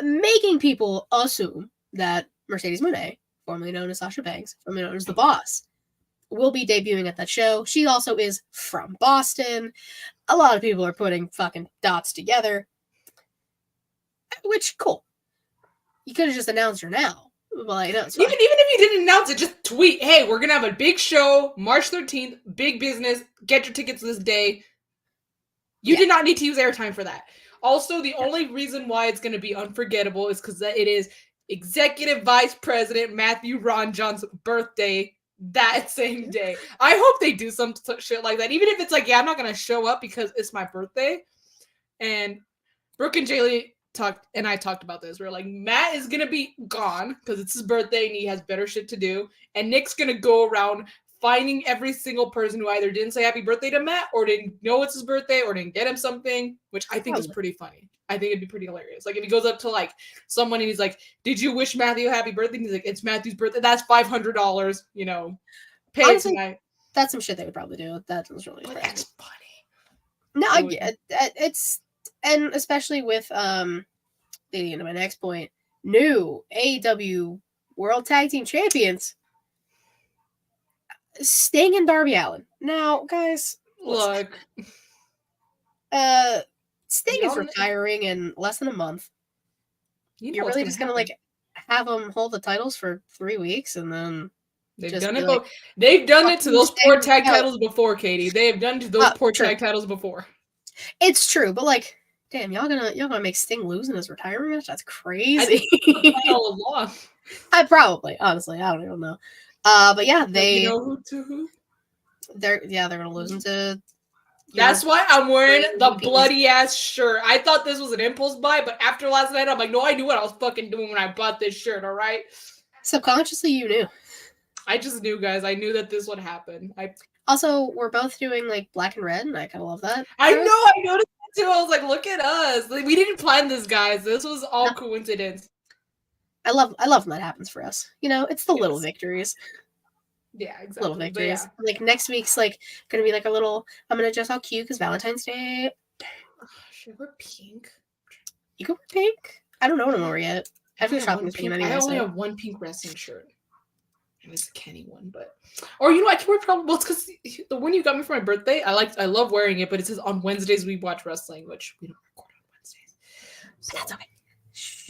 Speaker 2: making people assume that Mercedes Moné, formerly known as Sasha Banks, formerly known as The Boss, will be debuting at that show. She also is from Boston. A lot of people are putting fucking dots together. Which, cool. You could have just announced her now. Well, I know.
Speaker 1: Even if you didn't announce it, just tweet, hey, we're going to have a big show, March 13th, big business, get your tickets this day. You did not need to use airtime for that. Also, the only reason why it's going to be unforgettable is because it is Executive Vice President Matthew Ron John's birthday that same day. I hope they do some shit like that. Even if it's like, yeah, I'm not going to show up because it's my birthday. And Brooke and Jaylee talked about this. We're like, Matt is going to be gone because it's his birthday and he has better shit to do. And Nick's going to go around finding every single person who either didn't say happy birthday to Matt or didn't know it's his birthday or didn't get him something, which I think is pretty funny. I think it'd be pretty hilarious. Like if he goes up to like someone and he's like, did you wish Matthew a happy birthday? And he's like, it's Matthew's birthday. That's $500, pay
Speaker 2: Honestly,
Speaker 1: tonight.
Speaker 2: That's some shit they would probably do. That was really
Speaker 1: But that's funny.
Speaker 2: No, I get it. It's, and especially with leading into my next point, new AEW World Tag Team Champions, Sting and Darby Allin. Now, guys,
Speaker 1: look,
Speaker 2: Sting is retiring in less than a month. You're really just gonna like have them hold the titles for 3 weeks and then
Speaker 1: they've done it. Like, they've done it to those poor tag titles before, Katie. They have done it to those poor tag titles before.
Speaker 2: It's true, but like, damn, y'all gonna make Sting lose in his retirement match? That's crazy.
Speaker 1: All along.
Speaker 2: I probably, honestly, I don't even know. But yeah, they.
Speaker 1: You know who to who?
Speaker 2: They're gonna lose into.
Speaker 1: That's why I'm wearing the bloody ass shirt. I thought this was an impulse buy, but after last night, I'm like, no, I knew what I was fucking doing when I bought this shirt. All right.
Speaker 2: Subconsciously, you knew.
Speaker 1: I just knew, guys. I knew that this would happen.
Speaker 2: Also, we're both doing like black and red, and I kind of love that.
Speaker 1: I know. I noticed that too. I was like, look at us. Like, we didn't plan this, guys. This was all coincidence.
Speaker 2: I love when that happens for us. It's the little victories.
Speaker 1: Yeah, exactly.
Speaker 2: Little victories. Yeah. Like next week's like gonna be like a little. I'm gonna dress all cute because Valentine's Day.
Speaker 1: Should we wear pink?
Speaker 2: You can wear pink. I don't know what I'm wearing yet. I have to shopping this weekend anyway.
Speaker 1: I only have one pink wrestling shirt. And it's a Kenny one, but or I can wear probably. Well, it's because the one you got me for my birthday. I love wearing it, but it says on Wednesdays we watch wrestling, which we don't record on Wednesdays.
Speaker 2: So that's okay.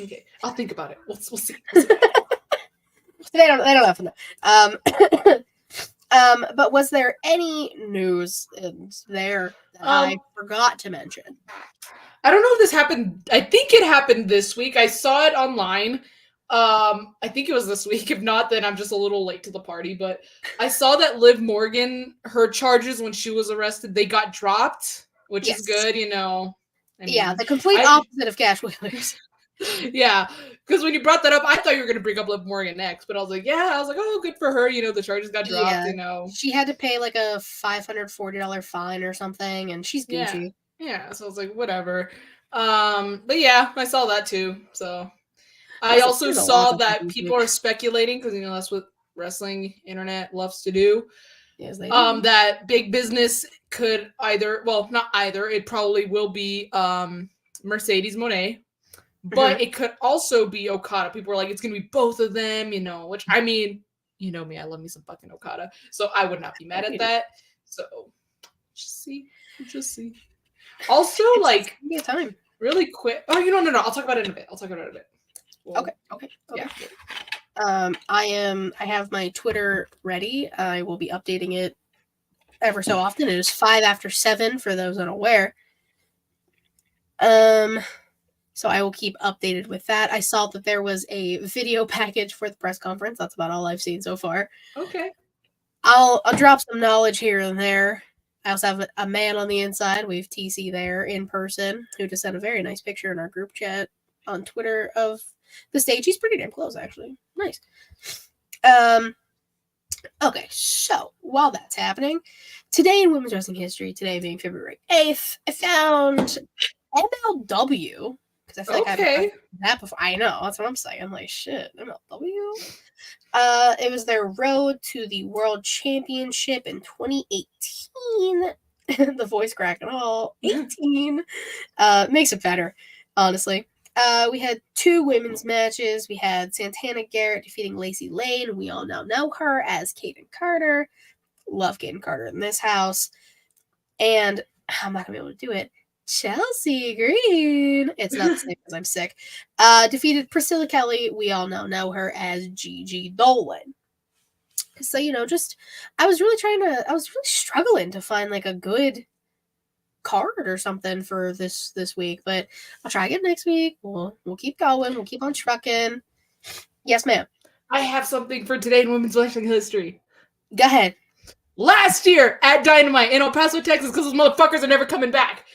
Speaker 1: Okay, I'll think about it. We'll see.
Speaker 2: They don't have to know. But was there any news in there that I forgot to mention?
Speaker 1: I don't know if this happened. I think it happened this week. I saw it online. I think it was this week. If not, then I'm just a little late to the party. But I saw that Liv Morgan, her charges when she was arrested, they got dropped, which is good, I mean,
Speaker 2: the complete opposite of Cash Wheelers.
Speaker 1: Yeah, because when you brought that up, I thought you were going to bring up Liv Morgan next, but I was like, oh, good for her. The charges got dropped,
Speaker 2: She had to pay like a $540 fine or something, and she's Gucci.
Speaker 1: Yeah, so I was like, whatever. But yeah, I saw that too. So I also saw that people are speculating, because that's what wrestling internet loves to do.
Speaker 2: Yes, they do.
Speaker 1: That big business could it probably will be Mercedes Moné. But it could also be Okada. People are like, it's going to be both of them, which, I mean, you know me, I love me some fucking Okada. So I would not be mad at that. So, just see. Also, like,
Speaker 2: time.
Speaker 1: Really quick. Oh, no. I'll talk about it in a bit. Well,
Speaker 2: okay.
Speaker 1: Yeah.
Speaker 2: I have my Twitter ready. I will be updating it ever so often. It is 5 after 7 for those unaware. So I will keep updated with that. I saw that there was a video package for the press conference. That's about all I've seen so far.
Speaker 1: Okay.
Speaker 2: I'll drop some knowledge here and there. I also have a man on the inside. We have TC there in person who just sent a very nice picture in our group chat on Twitter of the stage. He's pretty damn close, actually. Nice. Okay, so while that's happening, today in women's wrestling history, today being February 8th, I found MLW. Because I feel like I've heard that before. I know, that's what I'm saying. I'm like, shit, MLW? It was their road to the World Championship in 2018. The voice crack and all. 18. Makes it better, honestly. We had 2 women's matches. We had Santana Garrett defeating Lacey Lane. We all now know her as Kaden Carter. Love Kaden Carter in this house. And I'm not going to be able to do it. Chelsea Green. It's not the same because I'm sick. Defeated Priscilla Kelly. We all now know her as Gigi Dolan. So, I was really struggling to find like a good card or something for this week, but I'll try again next week. We'll keep going. We'll keep on trucking. Yes, ma'am.
Speaker 1: I have something for today in women's wrestling history.
Speaker 2: Go ahead.
Speaker 1: Last year at Dynamite in El Paso, Texas, because those motherfuckers are never coming back,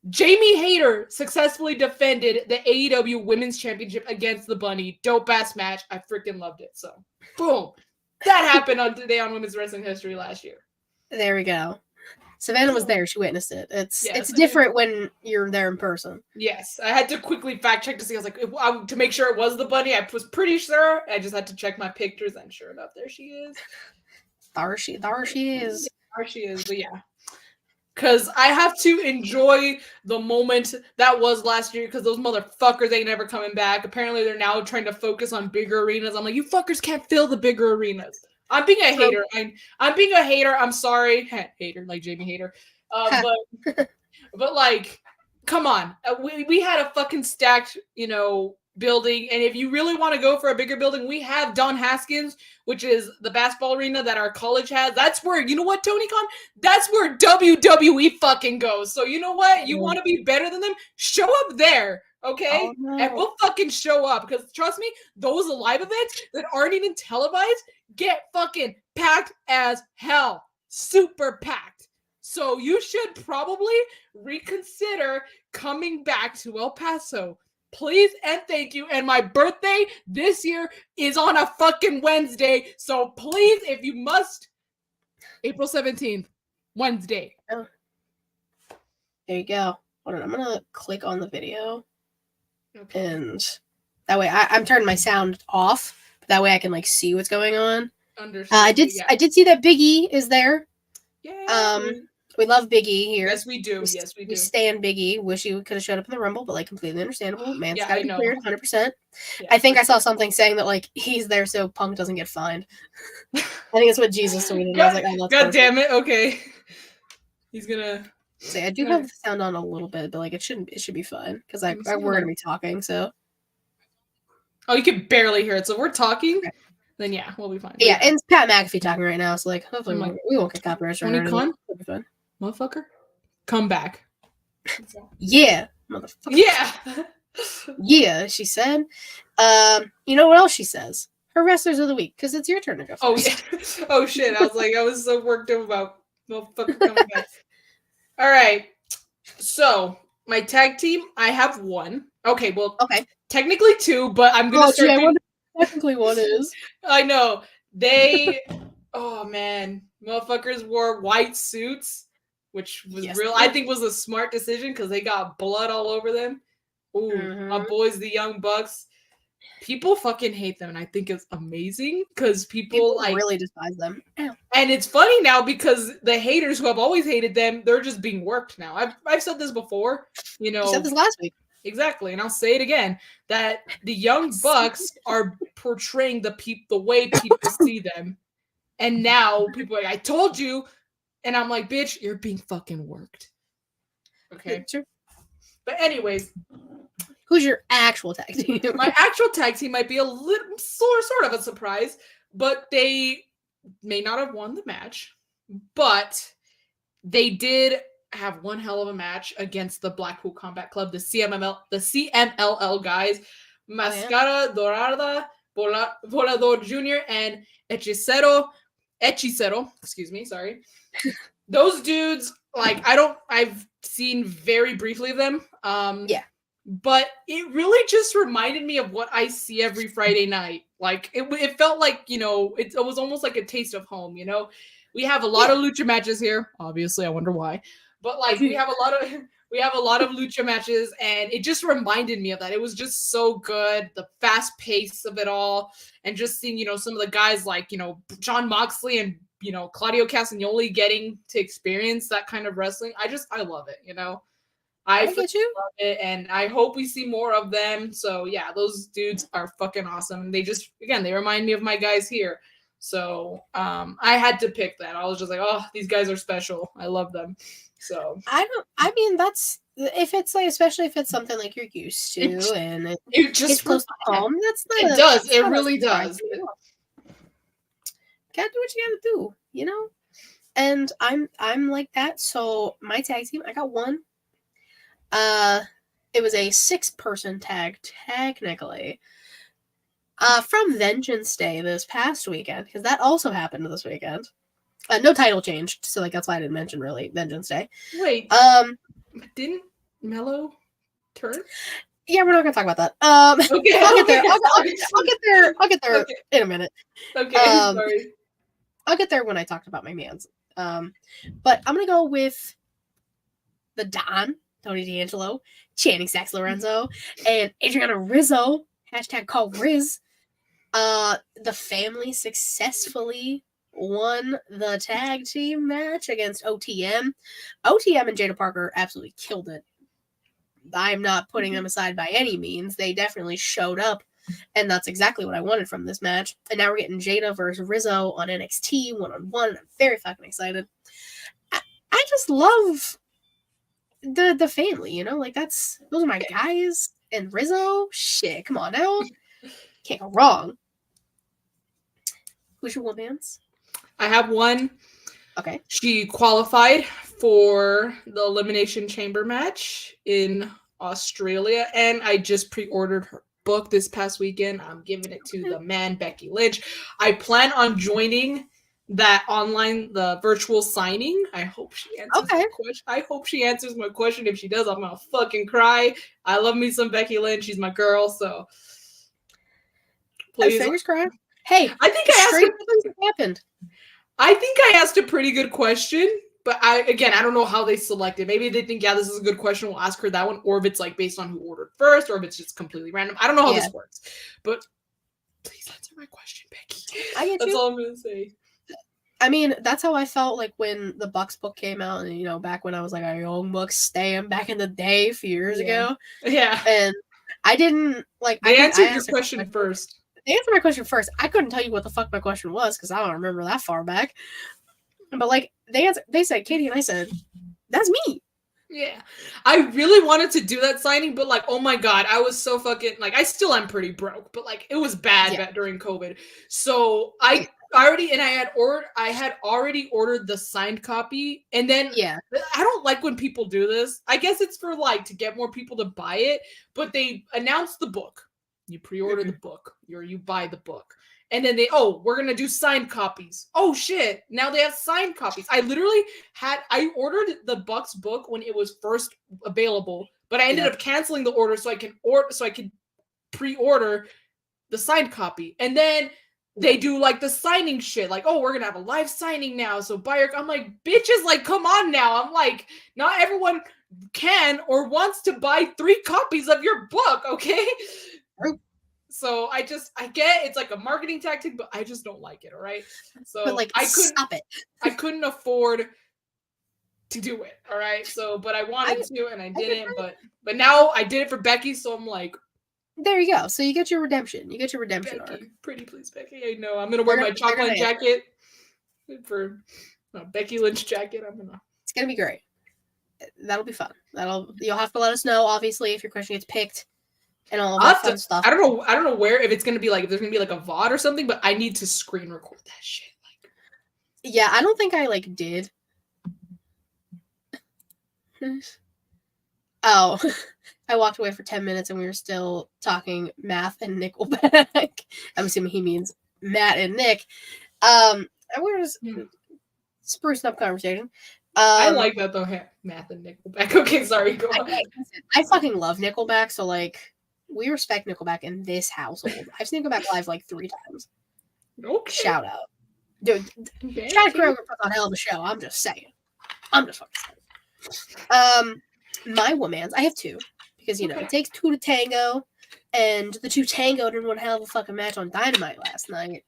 Speaker 1: Jamie Hayter successfully defended the AEW Women's Championship against the Bunny. Dope ass match. I freaking loved it. So, boom. That happened on today on women's wrestling history last year.
Speaker 2: There we go. Savannah was there. She witnessed it. It's different when you're there in person.
Speaker 1: Yes. I had to quickly fact check to see. I was like, to make sure it was the Bunny. I was pretty sure. I just had to check my pictures, and sure enough, there she is.
Speaker 2: There she is.
Speaker 1: There she is. But yeah. Because I have to enjoy the moment that was last year because those motherfuckers ain't never coming back. Apparently, they're now trying to focus on bigger arenas. I'm like, you fuckers can't fill the bigger arenas. I'm being a hater. I'm being a hater. I'm sorry. Hater, like Jamie Hater. But like, come on. We had a fucking stacked, building. And if you really want to go for a bigger building, we have Don Haskins, which is the basketball arena that our college has. That's where, you know what, Tony Khan? That's where WWE fucking goes. So you know what? You want to be better than them? Show up there. Okay?
Speaker 2: Oh, no.
Speaker 1: And we'll fucking show up. Because trust me, those live events that aren't even televised get fucking packed as hell. Super packed. So you should probably reconsider coming back to El Paso. Please and thank you. And my birthday this year is on a fucking Wednesday. So please, if you must, April 17th, Wednesday.
Speaker 2: Oh. There you go. Hold on. I'm going to click on the video. Okay. And that way I'm turning my sound off. That way I can see what's going on.
Speaker 1: Understood.
Speaker 2: I did see that Big E is there.
Speaker 1: Yeah.
Speaker 2: We love Big E here.
Speaker 1: Yes, we do. Yes, we do.
Speaker 2: We stand Big E. Wish he could have showed up in the Rumble, but completely understandable. Man's got to be cleared 100%. Yeah, I think I saw something saying that he's there so Punk doesn't get fined. I think it's what Jesus tweeted. I was like, oh,
Speaker 1: God damn it. Okay. He's gonna
Speaker 2: say I do have the sound on a little bit, but it should be fine because we're gonna be talking. So
Speaker 1: you can barely hear it. So we're talking. Okay. Then yeah, we'll be fine.
Speaker 2: Yeah, and it's Pat McAfee talking right now. So hopefully we won't get copyright.
Speaker 1: Tony Khan, we'll be fine. Motherfucker, come back.
Speaker 2: Yeah, motherfucker.
Speaker 1: Yeah.
Speaker 2: Yeah, she said. You know what else she says? Her wrestlers of the week, because it's your turn to go first.
Speaker 1: Oh yeah. Oh shit! I was so worked up about motherfucker coming back. All right. So my tag team, I have one. Okay, well, technically 2, but I'm gonna start.
Speaker 2: Technically one is.
Speaker 1: I know they. Oh man, motherfuckers wore white suits. Which was I think was a smart decision because they got blood all over them. Ooh, my boys, the Young Bucks. People fucking hate them, and I think it's amazing because people
Speaker 2: really despise them.
Speaker 1: And it's funny now because the haters who have always hated them, they're just being worked now. I've said this before, You
Speaker 2: said this last week.
Speaker 1: Exactly, and I'll say it again that the Young Bucks are portraying the way people see them, and now people are like, I told you. And I'm like, bitch, you're being fucking worked. Okay.
Speaker 2: Sure.
Speaker 1: But anyways.
Speaker 2: Who's your actual tag team?
Speaker 1: My actual tag team might be a little sort of a surprise, but they may not have won the match. But they did have one hell of a match against the Blackpool Combat Club, the CMLL guys. Mascara Dorada, Volador Jr., and Hechicero. Hechicero, excuse me, sorry. Those dudes, like, I've seen very briefly of them.
Speaker 2: Yeah.
Speaker 1: But it really just reminded me of what I see every Friday night. Like, it felt like, it was almost like a taste of home, We have a lot of lucha matches here. Obviously, I wonder why. But like we have a lot of lucha matches, and it just reminded me of that. It was just so good, the fast pace of it all, and just seeing, some of the guys like, Jon Moxley and, Claudio Castagnoli getting to experience that kind of wrestling. I love it, I
Speaker 2: get you.
Speaker 1: love it, and I hope we see more of them. So yeah, those dudes are fucking awesome. They just, again, they remind me of my guys here. So I had to pick that. I was just like, oh, these guys are special. I love them. So
Speaker 2: I mean, that's if it's like, especially if it's something like you're used to, and
Speaker 1: it just
Speaker 2: it's close to home. That's not.
Speaker 1: It does. It really does.
Speaker 2: Gotta do what you gotta do, And I'm like that. So my tag team, I got one. It was a 6-person tag, technically. From Vengeance Day this past weekend, because that also happened this weekend. No title changed, so like that's why I didn't mention really Vengeance Day.
Speaker 1: Wait. Didn't Mello turn?
Speaker 2: Yeah, we're not gonna talk about that.
Speaker 1: Okay,
Speaker 2: I'll get there. I'll get there
Speaker 1: okay.
Speaker 2: in a minute.
Speaker 1: Okay, sorry.
Speaker 2: I'll get there when I talked about my mans. But I'm gonna go with the Don, Tony D'Angelo, Channing Sax Lorenzo, and Adriana Rizzo. # call Riz. The family successfully won the tag team match against OTM. OTM and Jada Parker absolutely killed it. I'm not putting them aside by any means. They definitely showed up, and that's exactly what I wanted from this match. And now we're getting Jada versus Rizzo on NXT 1-on-1. I'm very fucking excited. I just love the family, like those are my guys. And Rizzo, shit, come on now. Can't go wrong. Who's your woman's?
Speaker 1: I have one.
Speaker 2: Okay.
Speaker 1: She qualified for the Elimination Chamber match in Australia, and I just pre-ordered her book this past weekend. I'm giving it to the man, Becky Lynch. I plan on joining that online, the virtual signing. I hope she answers my question. I hope she answers my question. If she does, I'm gonna fucking cry. I love me some Becky Lynch. She's my girl, so please.
Speaker 2: Fingers crossed. Hey,
Speaker 1: I think
Speaker 2: happened.
Speaker 1: I think I asked a pretty good question, but I don't know how they selected. Maybe they think, yeah, this is a good question, we'll ask her that one, or if it's like based on who ordered first, or if it's just completely random. I don't know how this works, but please answer my question, Becky. That's all I'm gonna say.
Speaker 2: I mean, that's how I felt like when the Bucks book came out, and back when I was like a young Bucks stan back in the day, a few years ago.
Speaker 1: Yeah.
Speaker 2: And I didn't like.
Speaker 1: They answered your question first.
Speaker 2: They answered my question first. I couldn't tell you what the fuck my question was because I don't remember that far back. But like they said Katie, and I said, "That's me."
Speaker 1: Yeah, I really wanted to do that signing, but like, oh my god, I was so fucking like, I still am pretty broke, but like, it was bad during COVID. So I had already ordered the signed copy, and then I don't like when people do this. I guess it's for like to get more people to buy it, but they announced the book. You pre-order the book, or you buy the book. And then we're going to do signed copies. Oh shit. Now they have signed copies. I ordered the Bucks book when it was first available, but I ended up canceling the order so I could pre-order the signed copy. And then they do like the signing shit. Like, oh, we're going to have a live signing now. So buy I'm like, bitches, like, come on now. I'm like, not everyone can or wants to buy 3 copies of your book. Okay. So I get it's like a marketing tactic, but I just don't like it. All right. So
Speaker 2: but like, stop it.
Speaker 1: I couldn't afford to do it. All right. So, but I wanted to, and I didn't. But now I did it for Becky. So I'm like,
Speaker 2: there you go. So you get your redemption.
Speaker 1: Becky, arc. Pretty please, Becky. I know I'm gonna wear my chocolate jacket for Becky Lynch jacket.
Speaker 2: It's gonna be great. That'll be fun. You'll have to let us know, obviously, if your question gets picked. And all that fun stuff.
Speaker 1: I don't know where, if it's gonna be like, if there's gonna be like a VOD or something, but I need to screen record that shit. Like,
Speaker 2: yeah, I don't think I like did. Oh, I walked away for 10 minutes and we were still talking math and Nickelback. I'm assuming he means Matt and Nick. we're just sprucing up conversation.
Speaker 1: I like that though. Math and Nickelback. Okay, sorry. Go on.
Speaker 2: I fucking love Nickelback, so like we respect Nickelback in this household. I've seen Nickelback live like 3 times.
Speaker 1: Okay.
Speaker 2: Shout out, dude.
Speaker 1: Okay.
Speaker 2: Chad Kroeger puts on a hell of a show. I'm just saying. I'm just fucking saying. My womans, I have 2 because it takes 2 to tango, and the 2 tangoed in one hell of a fucking match on Dynamite last night.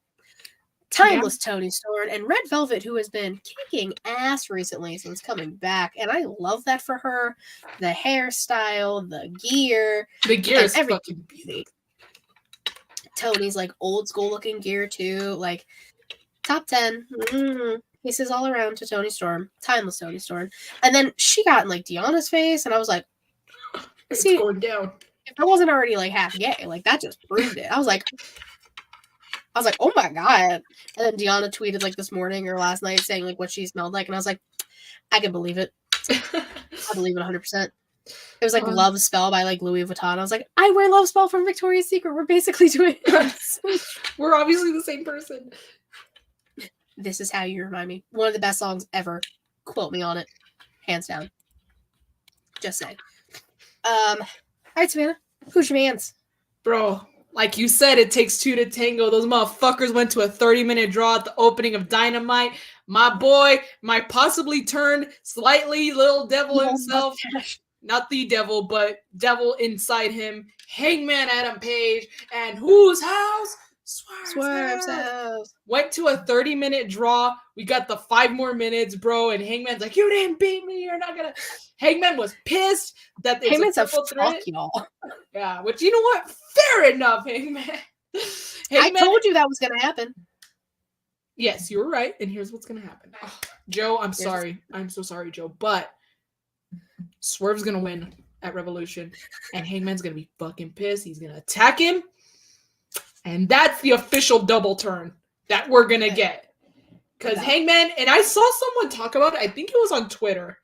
Speaker 2: Timeless Toni Storm and Red Velvet, who has been kicking ass recently since coming back, and I love that for her. The hairstyle, the gear,
Speaker 1: is fucking beautiful.
Speaker 2: Tony's like old school looking gear too, like top 10. Kisses all around to Toni Storm, timeless Toni Storm, and then she got in like Deanna's face, and I was like,
Speaker 1: it's going down.
Speaker 2: If I wasn't already like half gay, like that just proved it. I was like, oh my god. And then Deanna tweeted like this morning or last night saying like what she smelled like, and I was like, I can believe it. I believe it 100%. It was like Love Spell by like Louis Vuitton. I was like, I wear Love Spell from Victoria's Secret. We're basically doing this.
Speaker 1: We're obviously the same person.
Speaker 2: This is how you remind me. One of the best songs ever. Quote me on it. Hands down. Just saying. All right, Savannah. Who's your mans?
Speaker 1: Bro, like you said, it takes 2 to tango. Those motherfuckers went to a 30-minute draw at the opening of Dynamite. My boy, my possibly turned slightly little devil himself. Not the devil, but devil inside him. Hangman Adam Page. And whose house?
Speaker 2: Swerve's house.
Speaker 1: Went to a 30-minute draw. We got the 5 more minutes, bro. And Hangman's like, you didn't beat me. You're not gonna. Hangman was pissed that
Speaker 2: Hangman's a fuck y'all.
Speaker 1: Yeah, which you know what? Fair enough, Hangman.
Speaker 2: I told you that was gonna happen.
Speaker 1: Yes, you were right. And here's what's gonna happen. Oh, Joe, I'm sorry. I'm so sorry, Joe. But Swerve's gonna win at Revolution, and Hangman's gonna be fucking pissed. He's gonna attack him. And that's the official double turn that we're going to get. Because Hangman, and I saw someone talk about it. I think it was on Twitter.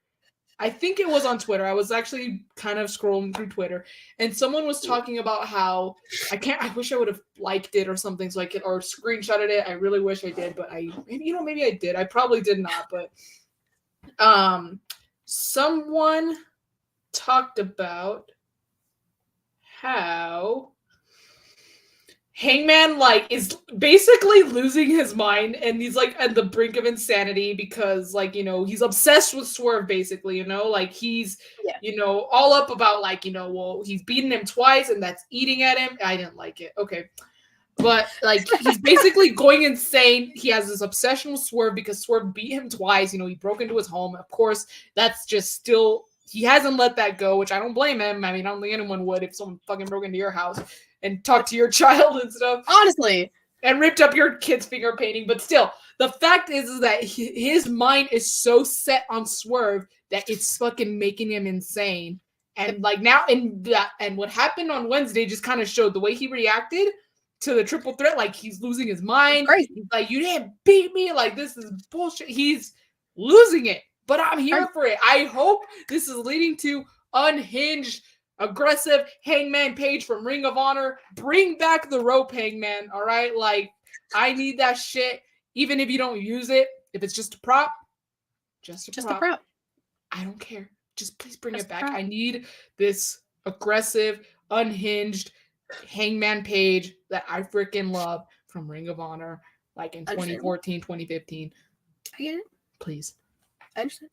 Speaker 1: I was actually kind of scrolling through Twitter. And someone was talking about how, I wish I would have liked it or something so I could, or screenshotted it. I really wish I did, but maybe I did. I probably did not. But someone talked about how Hangman like is basically losing his mind, and he's like at the brink of insanity because like he's obsessed with Swerve basically, like he's all up about like well, he's beaten him twice and that's eating at him. I didn't like it. Okay. But like he's basically going insane. He has this obsession with Swerve because Swerve beat him twice. He broke into his home. Of course, that's just still he hasn't let that go, which I don't blame him. I mean, I don't think anyone would if someone fucking broke into your house and talked to your child and stuff.
Speaker 2: Honestly.
Speaker 1: And ripped up your kid's finger painting. But still, the fact is that his mind is so set on Swerve that it's fucking making him insane. And like now, and what happened on Wednesday just kind of showed the way he reacted to the triple threat. Like he's losing his mind. He's like, you didn't beat me. Like this is bullshit. He's losing it. But I'm here for it. I hope this is leading to unhinged, aggressive Hangman Page from Ring of Honor. Bring back the rope, Hangman. All right, like I need that shit. Even if you don't use it, if it's just a prop, just a prop. I don't care. Just please bring it back. I need this aggressive, unhinged Hangman Page that I freaking love from Ring of Honor, like in 2014, 2015.
Speaker 2: I get it.
Speaker 1: Please.
Speaker 2: I understand.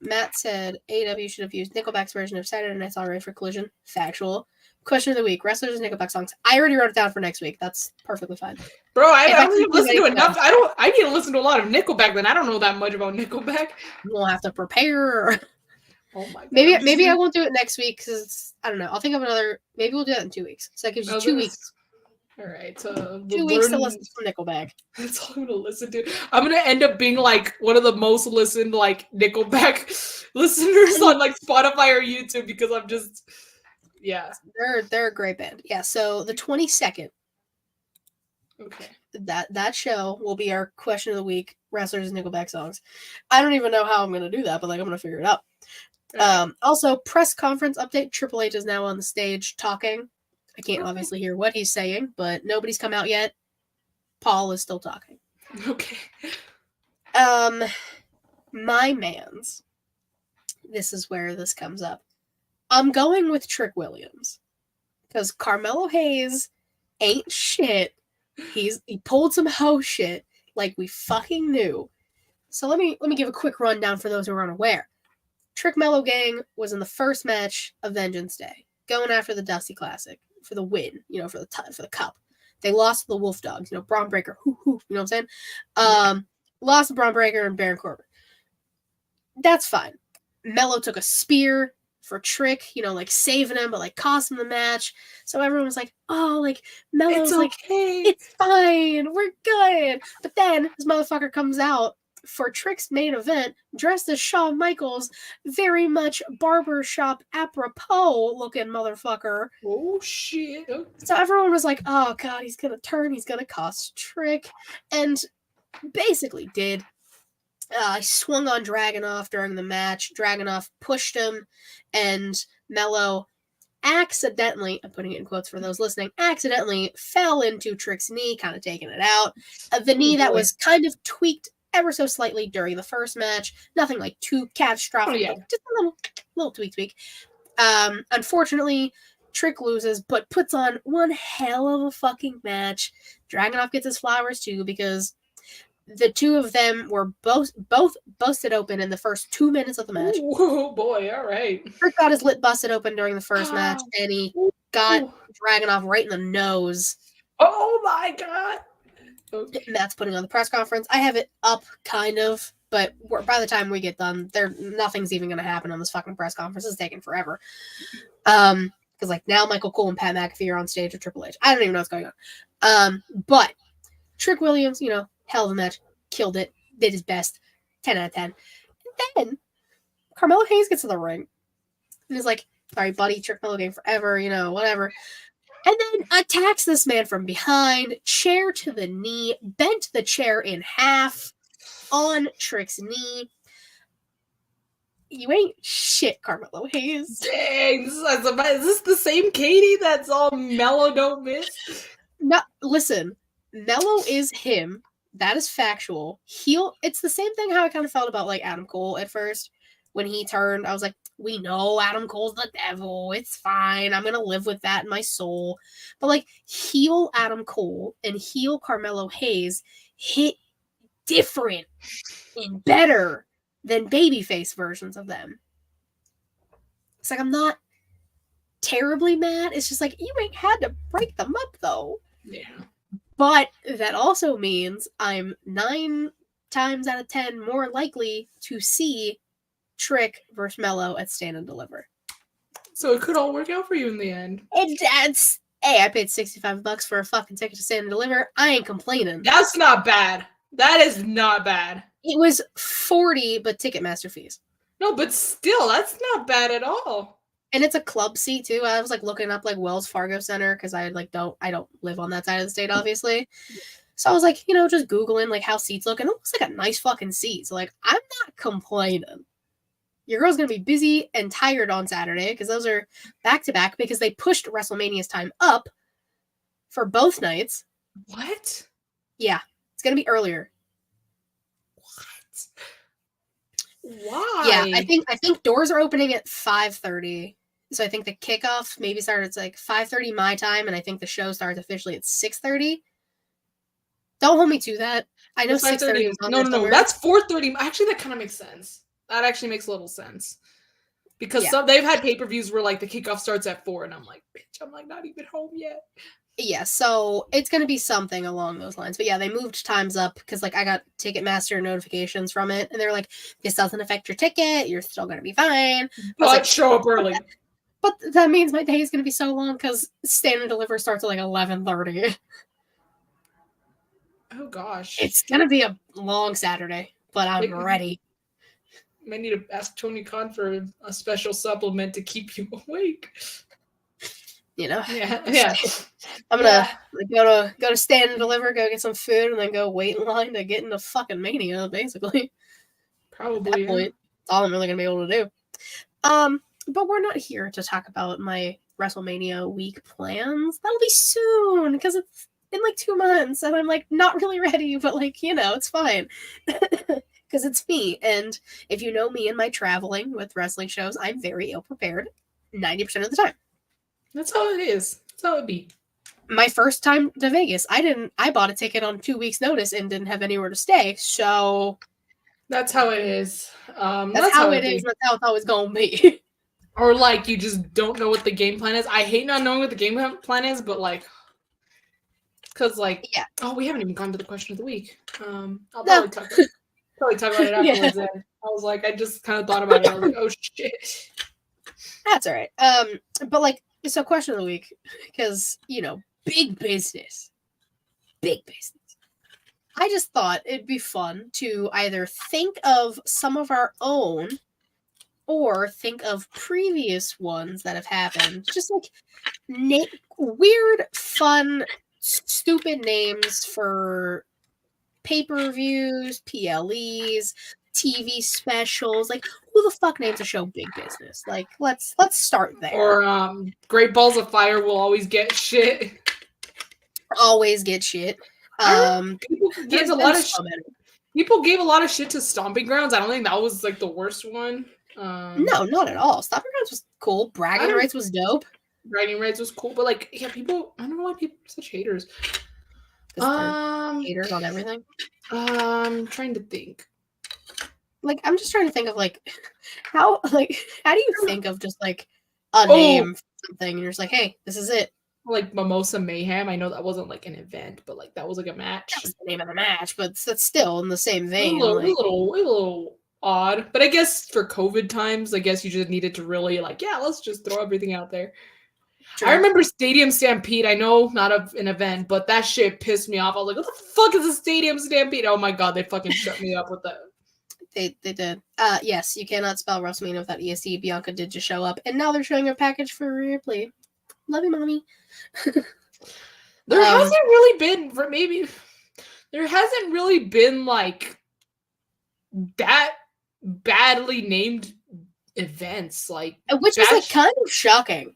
Speaker 2: Matt said AEW should have used Nickelback's version of Saturday Night's All Right for Collision. Factual. Question of the week: wrestlers and Nickelback songs. I already wrote it down for next week. That's perfectly fine.
Speaker 1: Bro, I don't even listen to enough. I need to listen to a lot of Nickelback. Then I don't know that much about Nickelback.
Speaker 2: We'll have to prepare.
Speaker 1: Oh my god.
Speaker 2: Maybe I won't do it next week because I don't know. I'll think of another. Maybe we'll do that in 2 weeks. So that gives you 2 weeks.
Speaker 1: All right,
Speaker 2: 2 weeks to listen to Nickelback.
Speaker 1: That's all I'm gonna listen to. I'm gonna end up being like one of the most listened like Nickelback listeners on like Spotify or YouTube because I'm just
Speaker 2: they're a great band. Yeah, so the 22nd.
Speaker 1: Okay.
Speaker 2: That show will be our question of the week, wrestlers and Nickelback songs. I don't even know how I'm gonna do that, but like I'm gonna figure it out. Also, press conference update. Triple H is now on the stage talking. I can't obviously hear what he's saying, but nobody's come out yet. Paul is still talking.
Speaker 1: Okay.
Speaker 2: My man's. This is where this comes up. I'm going with Trick Williams because Carmelo Hayes ain't shit. He pulled some hoe shit like we fucking knew. So let me give a quick rundown for those who are unaware. Trick Mello Gang was in the first match of Vengeance Day, going after the Dusty Classic for the win, for the cup. They lost to the Wolf Dogs, Braun Breaker, you know what I'm saying? Lost to Braun Breaker and Baron Corbin. That's fine. Mello took a spear for Trick, saving him, but cost him the match. So everyone was like, oh, Mello's
Speaker 1: It's okay.
Speaker 2: it's fine, we're good. But then this motherfucker comes out for Trick's main event, dressed as Shawn Michaels, very much barbershop apropos looking motherfucker.
Speaker 1: Oh shit.
Speaker 2: So everyone was like, oh god, he's gonna turn, he's gonna cost Trick. And basically did. He swung on Dragunov during the match. Dragunov pushed him, and Mello accidentally, I'm putting it in quotes for those listening, accidentally fell into Trick's knee, kind of taking it out. The knee that was kind of tweaked ever so slightly during the first match. Nothing too catastrophic. Just a little tweak. Unfortunately, Trick loses, but puts on one hell of a fucking match. Dragunov gets his flowers too, because the two of them were both busted open in the first 2 minutes of the match.
Speaker 1: Oh boy, all right.
Speaker 2: Trick got his lip busted open during the first match, and he got Dragunov right in the nose.
Speaker 1: Oh my god.
Speaker 2: Matt's putting on the press conference. I have it up, kind of, but by the time we get done, nothing's even going to happen on this fucking press conference. It's taking forever. Because now Michael Cole and Pat McAfee are on stage with Triple H. I don't even know what's going on. But Trick Williams, hell of a match, killed it, did his best, 10 out of 10. And then Carmelo Hayes gets to the ring and is like, all right, buddy, Trick Mello Gang forever, whatever. And then attacks this man from behind, chair to the knee, bent the chair in half on Trick's knee. You ain't shit, Carmelo Hayes.
Speaker 1: Dang, is this the same Katie that's all Mello don't miss?
Speaker 2: No, listen, Mello is him. That is factual. It's the same thing how I kind of felt about Adam Cole at first. When he turned, I was like, we know Adam Cole's the devil. It's fine. I'm going to live with that in my soul. But heel Adam Cole and heel Carmelo Hayes hit different and better than babyface versions of them. It's I'm not terribly mad. It's just you ain't had to break them up though.
Speaker 1: Yeah. But
Speaker 2: that also means I'm 9 times out of 10 more likely to see Trick versus Mello at Stand and Deliver. So it could all work out for you in the end. Hey, I paid $65 for a fucking ticket to Stand and Deliver. I ain't complaining.
Speaker 1: That's not bad. That is not bad.
Speaker 2: It was $40, but Ticketmaster fees.
Speaker 1: No, but still, that's not bad at all.
Speaker 2: And it's a club seat too. I was looking up Wells Fargo Center because I don't live on that side of the state, obviously. So I was just Googling how seats look, and it looks like a nice fucking seat. So I'm not complaining. Your girl's gonna be busy and tired on Saturday because those are back to back because they pushed WrestleMania's time up for both nights.
Speaker 1: What?
Speaker 2: Yeah, it's gonna be earlier.
Speaker 1: What? Why?
Speaker 2: Yeah, I think doors are opening at 5:30. So I think the kickoff maybe starts at 5:30 my time, and I think the show starts officially at 6:30. Don't hold me to that. I know 6:30 is on there somewhere.
Speaker 1: That's 4:30. Actually, that kind of makes sense. That actually makes a little sense. Because they've had pay-per-views where the kickoff starts at 4, and I'm like, bitch, I'm not even home yet.
Speaker 2: Yeah, so it's going to be something along those lines. But yeah, they moved times up because I got Ticketmaster notifications from it, and they're like, this doesn't affect your ticket. You're still going to be fine.
Speaker 1: But show up early.
Speaker 2: But that means my day is going to be so long because Stand and Deliver starts at 11:30.
Speaker 1: Oh gosh.
Speaker 2: It's going to be a long Saturday, but I'm ready.
Speaker 1: I need to ask Tony Khan for a special supplement to keep you awake. Yeah.
Speaker 2: I'm gonna go to Stand and Deliver, go get some food, and then go wait in line to get into fucking Mania, basically.
Speaker 1: Probably.
Speaker 2: At that point, that's all I'm really gonna be able to do. But we're not here to talk about my WrestleMania week plans. That'll be soon because in like 2 months. And I'm like, not really ready, but like, it's fine. Because it's me. And if you know me and my traveling with wrestling shows, I'm very ill prepared 90% of the time.
Speaker 1: That's how it is. That's how it be.
Speaker 2: My first time to Vegas, I bought a ticket on 2 weeks' notice and didn't have anywhere to stay. So
Speaker 1: that's how it is.
Speaker 2: That's how it is. That's how it's always gonna be.
Speaker 1: Or like you just don't know what the game plan is. I hate not knowing what the game plan is, but like, because like,
Speaker 2: yeah.
Speaker 1: Oh, we haven't even gone to the question of the week. I'll probably talk about it afterwards. Then I was like, I just kind of thought about it. I was like, oh shit.
Speaker 2: That's all right. But like, so question of the week, because big business. I just thought it'd be fun to either think of some of our own or think of previous ones that have happened. Just like weird, fun, stupid names for pay-per-views, PLEs, TV specials. Like, who the fuck names a show Big Business? Like, let's start there.
Speaker 1: Or Great Balls of Fire will always get shit.
Speaker 2: Always get shit.
Speaker 1: People gave a lot of people gave a lot of shit to Stomping Grounds. I don't think that was like the worst one.
Speaker 2: No, not at all. Stomping Grounds was cool. Bragging Rights was dope.
Speaker 1: Bragging Rights was cool, but like, yeah, people. I don't know why people are such haters.
Speaker 2: Haters on everything.
Speaker 1: I'm trying to think.
Speaker 2: Like, I'm just trying to think of like how do you think of just like a name for something and you're just like, hey, this is it.
Speaker 1: Like Mimosa Mayhem. I know that wasn't like an event, but like that was like a match.
Speaker 2: That was the name of the match, but that's still in the same vein.
Speaker 1: A little odd. But I guess for COVID times, I guess you just needed to really like, yeah, let's just throw everything out there. True. I remember Stadium Stampede. I know not an event, but that shit pissed me off. I was like, what the fuck is a Stadium Stampede? Oh my god, they fucking shut me up with that.
Speaker 2: They did. Yes, you cannot spell WrestleMania without EST. Bianca did just show up, and now they're showing a package for Ripley. Love you, mommy.
Speaker 1: There hasn't really been like that badly named events, like
Speaker 2: which is like kind of shocking.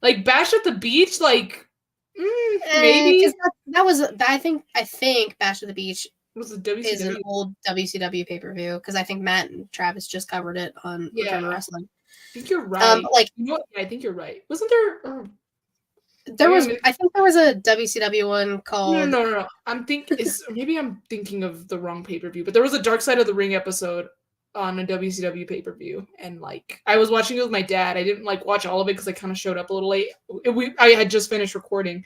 Speaker 1: Like Bash at the Beach, like maybe
Speaker 2: that was. I think Bash at the Beach
Speaker 1: was a WCW.
Speaker 2: Is an old WCW pay-per-view because I think Matt and Travis just covered it on Return to Wrestling.
Speaker 1: I think you're right. I think you're right. Wasn't there?
Speaker 2: I think there was a WCW one called.
Speaker 1: No. I'm thinking of the wrong pay-per-view, but there was a Dark Side of the Ring episode on a WCW pay-per-view, and like I was watching it with my dad. I didn't like watch all of it because I kind of showed up a little late. I had just finished recording.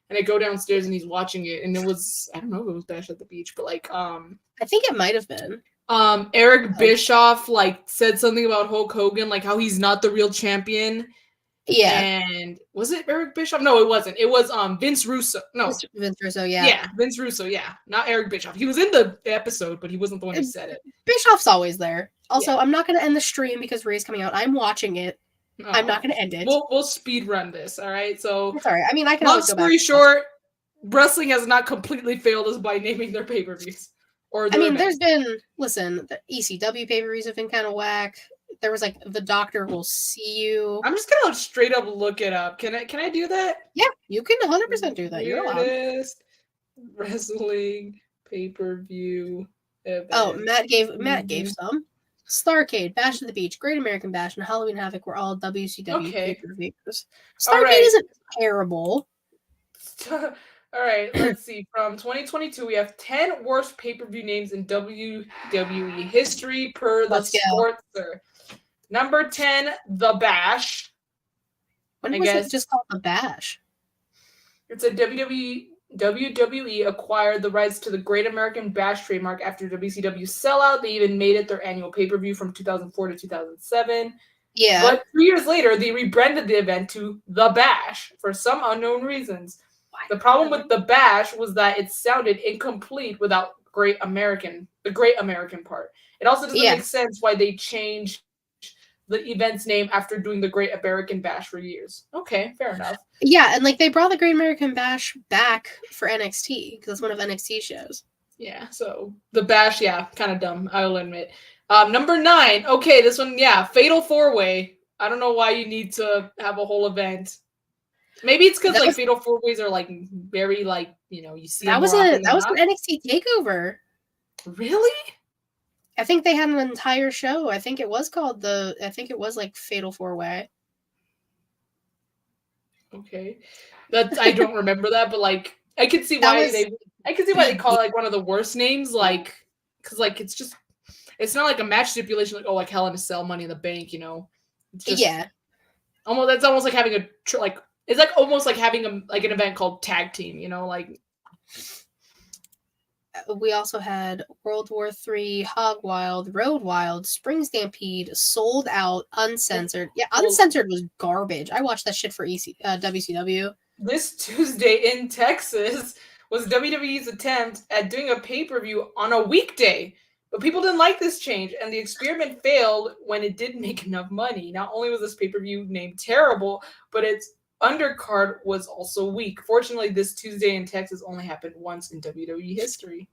Speaker 1: And I go downstairs and he's watching it, and it was, I don't know if it was Bash at the Beach, but like
Speaker 2: I think it might have been.
Speaker 1: Eric Bischoff like said something about Hulk Hogan, like how he's not the real champion.
Speaker 2: Yeah.
Speaker 1: And was it Eric Bischoff? No, it wasn't. It was Vince Russo. No.
Speaker 2: Vince Russo, yeah.
Speaker 1: Yeah, Vince Russo, yeah. Not Eric Bischoff. He was in the episode, but he wasn't the one who said it.
Speaker 2: Bischoff's always there. Also, I'm not gonna end the stream because Ray's coming out. I'm watching it. No. I'm not going to end it.
Speaker 1: We'll speed run this, all right? So,
Speaker 2: sorry. I mean, I can.
Speaker 1: Long story short, wrestling has not completely failed us by naming their pay-per-views.
Speaker 2: There's been the ECW pay-per-views have been kind of whack. There was like The Doctor Will See You.
Speaker 1: I'm just gonna straight up look it up. Can I do that?
Speaker 2: Yeah, you can 100% do that. You're allowed.
Speaker 1: Wrestling pay-per-view event.
Speaker 2: Oh, Matt gave some. Starrcade, Bash at the Beach, Great American Bash, and Halloween Havoc were all WCW pay-per-views. Starrcade isn't terrible.
Speaker 1: All right, let's see. From 2022, we have 10 worst pay-per-view names in WWE history per the Sportster. Number 10, The Bash.
Speaker 2: When was it just called The Bash?
Speaker 1: It's a WWE acquired the rights to the Great American Bash trademark after WCW sellout. They even made it their annual pay-per-view from 2004 to 2007.
Speaker 2: Yeah.
Speaker 1: But 3 years later, they rebranded the event to The Bash for some unknown reasons. The problem with The Bash was that it sounded incomplete without the Great American part. It also doesn't make sense why they changed the event's name after doing the Great American Bash for years. Okay, fair enough.
Speaker 2: Yeah, and like they brought the Great American Bash back for NXT because it's one of NXT shows.
Speaker 1: Yeah, so the Bash, kind of dumb, I'll admit. Number 9, okay, this one, Fatal 4-Way. I don't know why you need to have a whole event. Maybe it's because
Speaker 2: That
Speaker 1: like
Speaker 2: was
Speaker 1: Fatal 4-Ways are like very like you see
Speaker 2: that
Speaker 1: them
Speaker 2: was
Speaker 1: more
Speaker 2: a
Speaker 1: often
Speaker 2: that
Speaker 1: than
Speaker 2: was an
Speaker 1: not.
Speaker 2: NXT takeover.
Speaker 1: Really?
Speaker 2: I think they had an entire show. I think it was like Fatal 4-Way.
Speaker 1: Okay, that I don't remember that, but like I can see
Speaker 2: That
Speaker 1: why
Speaker 2: was
Speaker 1: they call it like one of the worst names, like because like it's not like a match stipulation like like Hell in a Cell, Money in the Bank, It's just
Speaker 2: yeah.
Speaker 1: it's almost like having it's like almost like having an event called Tag Team, like
Speaker 2: We also had World War III, Hog Wild, Road Wild, Spring Stampede, Sold Out, Uncensored. Yeah, Uncensored was garbage. I watched that shit for WCW.
Speaker 1: This Tuesday in Texas was WWE's attempt at doing a pay-per-view on a weekday. But people didn't like this change, and the experiment failed when it didn't make enough money. Not only was this pay-per-view named terrible, but its undercard was also weak. Fortunately, this Tuesday in Texas only happened once in WWE history.